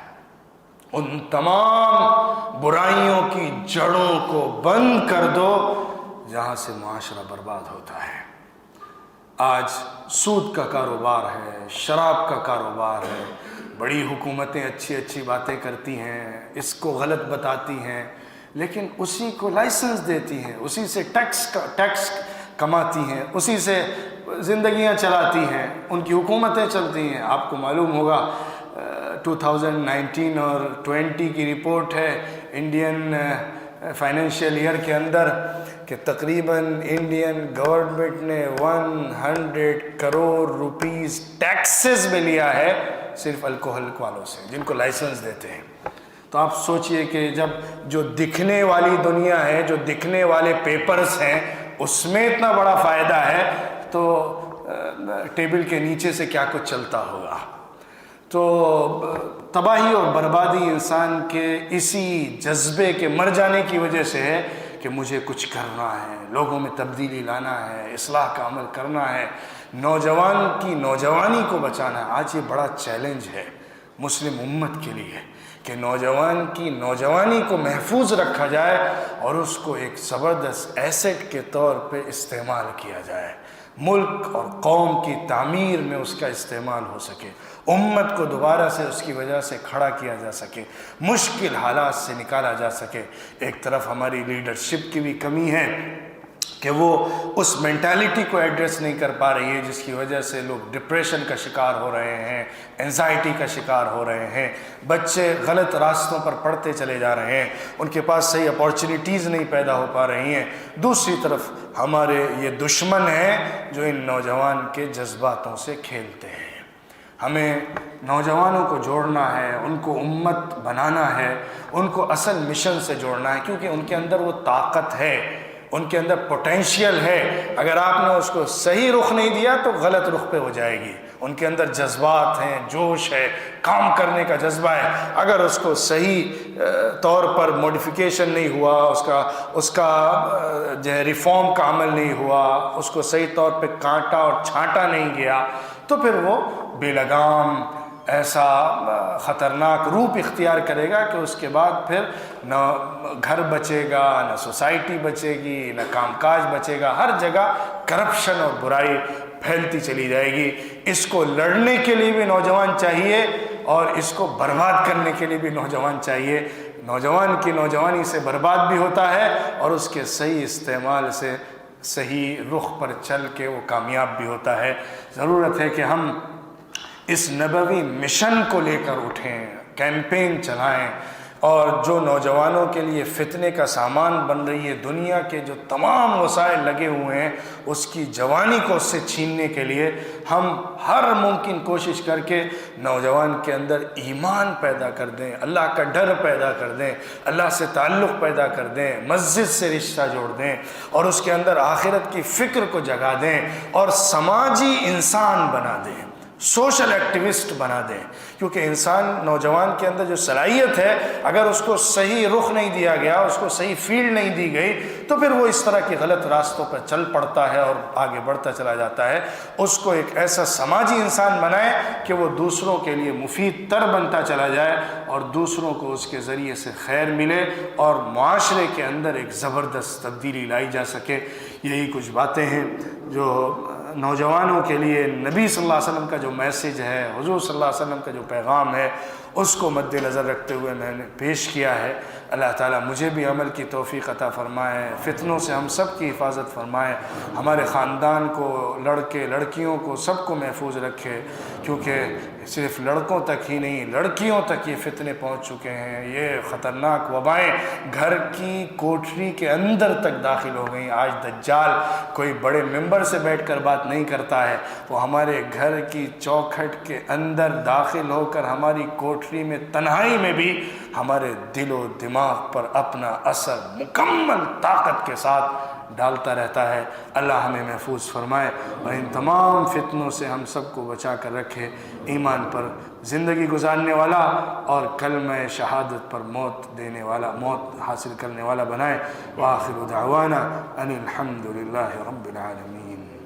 ان تمام برائیوں کی جڑوں کو بند کر دو جہاں سے معاشرہ برباد ہوتا ہے۔ آج سود کا کاروبار ہے، شراب کا کاروبار ہے، بڑی حکومتیں اچھی اچھی باتیں کرتی ہیں، اس کو غلط بتاتی ہیں، لیکن اسی کو لائسنس دیتی ہیں، اسی سے ٹیکس کماتی ہیں، اسی سے زندگیاں چلاتی ہیں، ان کی حکومتیں چلتی ہیں۔ آپ کو معلوم ہوگا 2019 اور 20 کی رپورٹ ہے انڈین فائنینشیل ایئر کے اندر کہ تقریباً انڈین گورنمنٹ نے 100 کروڑ روپیز ٹیکسز میں لیا ہے صرف الکوہل والوں سے، جن کو لائسنس دیتے ہیں۔ تو آپ سوچئے کہ جب جو دکھنے والی دنیا ہے، جو دکھنے والے پیپرز ہیں، اس میں اتنا بڑا فائدہ ہے تو ٹیبل کے نیچے سے کیا کچھ چلتا ہوگا۔ تو تباہی اور بربادی انسان کے اسی جذبے کے مر جانے کی وجہ سے ہے کہ مجھے کچھ کرنا ہے، لوگوں میں تبدیلی لانا ہے، اصلاح کا عمل کرنا ہے، نوجوان کی نوجوانی کو بچانا ہے۔ آج یہ بڑا چیلنج ہے مسلم امت کے لیے کہ نوجوان کی نوجوانی کو محفوظ رکھا جائے اور اس کو ایک زبردست ایسٹ کے طور پہ استعمال کیا جائے، ملک اور قوم کی تعمیر میں اس کا استعمال ہو سکے، امت کو دوبارہ سے اس کی وجہ سے کھڑا کیا جا سکے، مشکل حالات سے نکالا جا سکے۔ ایک طرف ہماری لیڈرشپ کی بھی کمی ہے کہ وہ اس مینٹالٹی کو ایڈریس نہیں کر پا رہی ہے، جس کی وجہ سے لوگ ڈپریشن کا شکار ہو رہے ہیں، انزائٹی کا شکار ہو رہے ہیں، بچے غلط راستوں پر پڑھتے چلے جا رہے ہیں، ان کے پاس صحیح اپارچونیٹیز نہیں پیدا ہو پا رہی ہیں۔ دوسری طرف ہمارے یہ دشمن ہیں جو ان نوجوان کے جذباتوں سے کھیلتے ہیں۔ ہمیں نوجوانوں کو جوڑنا ہے، ان کو امت بنانا ہے، ان کو اصل مشن سے جوڑنا ہے، کیونکہ ان کے اندر وہ طاقت ہے، ان کے اندر پوٹینشیل ہے۔ اگر آپ نے اس کو صحیح رخ نہیں دیا تو غلط رخ پہ ہو جائے گی۔ ان کے اندر جذبات ہیں، جوش ہے، کام کرنے کا جذبہ ہے، اگر اس کو صحیح طور پر موڈیفیکیشن نہیں ہوا، اس کا جو ہے ریفارم کا عمل نہیں ہوا، اس کو صحیح طور پہ کانٹا اور چھانٹا نہیں گیا، تو پھر وہ بے لگام ایسا خطرناک روپ اختیار کرے گا کہ اس کے بعد پھر نہ گھر بچے گا، نہ سوسائٹی بچے گی، نہ کام کاج بچے گا، ہر جگہ کرپشن اور برائی پھیلتی چلی جائے گی۔ اس کو لڑنے کے لیے بھی نوجوان چاہیے اور اس کو برباد کرنے کے لیے بھی نوجوان چاہیے۔ نوجوان کی نوجوانی سے برباد بھی ہوتا ہے اور اس کے صحیح استعمال سے صحیح رخ پر چل کے وہ کامیاب بھی ہوتا ہے۔ ضرورت ہے کہ ہم اس نبوی مشن کو لے کر اٹھیں، کیمپین چلائیں، اور جو نوجوانوں کے لیے فتنے کا سامان بن رہی ہے دنیا کے جو تمام وسائل لگے ہوئے ہیں اس کی جوانی کو اس سے چھیننے کے لیے ہم ہر ممکن کوشش کر کے نوجوان کے اندر ایمان پیدا کر دیں، اللہ کا ڈر پیدا کر دیں، اللہ سے تعلق پیدا کر دیں، مسجد سے رشتہ جوڑ دیں اور اس کے اندر آخرت کی فکر کو جگا دیں اور سماجی انسان بنا دیں، سوشل ایکٹیوسٹ بنا دیں۔ کیونکہ انسان نوجوان کے اندر جو صلاحیت ہے اگر اس کو صحیح رخ نہیں دیا گیا، اس کو صحیح فیلڈ نہیں دی گئی تو پھر وہ اس طرح کی غلط راستوں پر چل پڑتا ہے اور آگے بڑھتا چلا جاتا ہے۔ اس کو ایک ایسا سماجی انسان بنائے کہ وہ دوسروں کے لیے مفید تر بنتا چلا جائے اور دوسروں کو اس کے ذریعے سے خیر ملے اور معاشرے کے اندر ایک زبردست تبدیلی لائی جا سکے۔ یہی کچھ باتیں ہیں جو نوجوانوں کے لیے نبی صلی اللہ علیہ وسلم کا جو میسیج ہے، حضور صلی اللہ علیہ وسلم کا جو پیغام ہے، اس کو مد نظر رکھتے ہوئے میں نے پیش کیا ہے۔ اللہ تعالیٰ مجھے بھی عمل کی توفیق عطا فرمائے، فتنوں سے ہم سب کی حفاظت فرمائے، ہمارے خاندان کو، لڑکے لڑکیوں کو، سب کو محفوظ رکھے، کیونکہ صرف لڑکوں تک ہی نہیں لڑکیوں تک یہ فتنے پہنچ چکے ہیں۔ یہ خطرناک وبائیں گھر کی کوٹری کے اندر تک داخل ہو گئیں۔ آج دجال کوئی بڑے ممبر سے بیٹھ کر بات نہیں کرتا ہے، وہ ہمارے گھر کی چوکھٹ کے اندر داخل ہو کر ہماری کوٹری میں تنہائی میں بھی ہمارے دل و دماغ پر اپنا اثر مکمل طاقت کے ساتھ ڈالتا رہتا ہے۔ اللہ ہمیں محفوظ فرمائے اور ان تمام فتنوں سے ہم سب کو بچا کر رکھے، ایمان پر زندگی گزارنے والا اور کلمہ شہادت پر موت دینے والا، موت حاصل کرنے والا بنائے۔ وآخر دعوانا ان الحمد للہ رب العالمین۔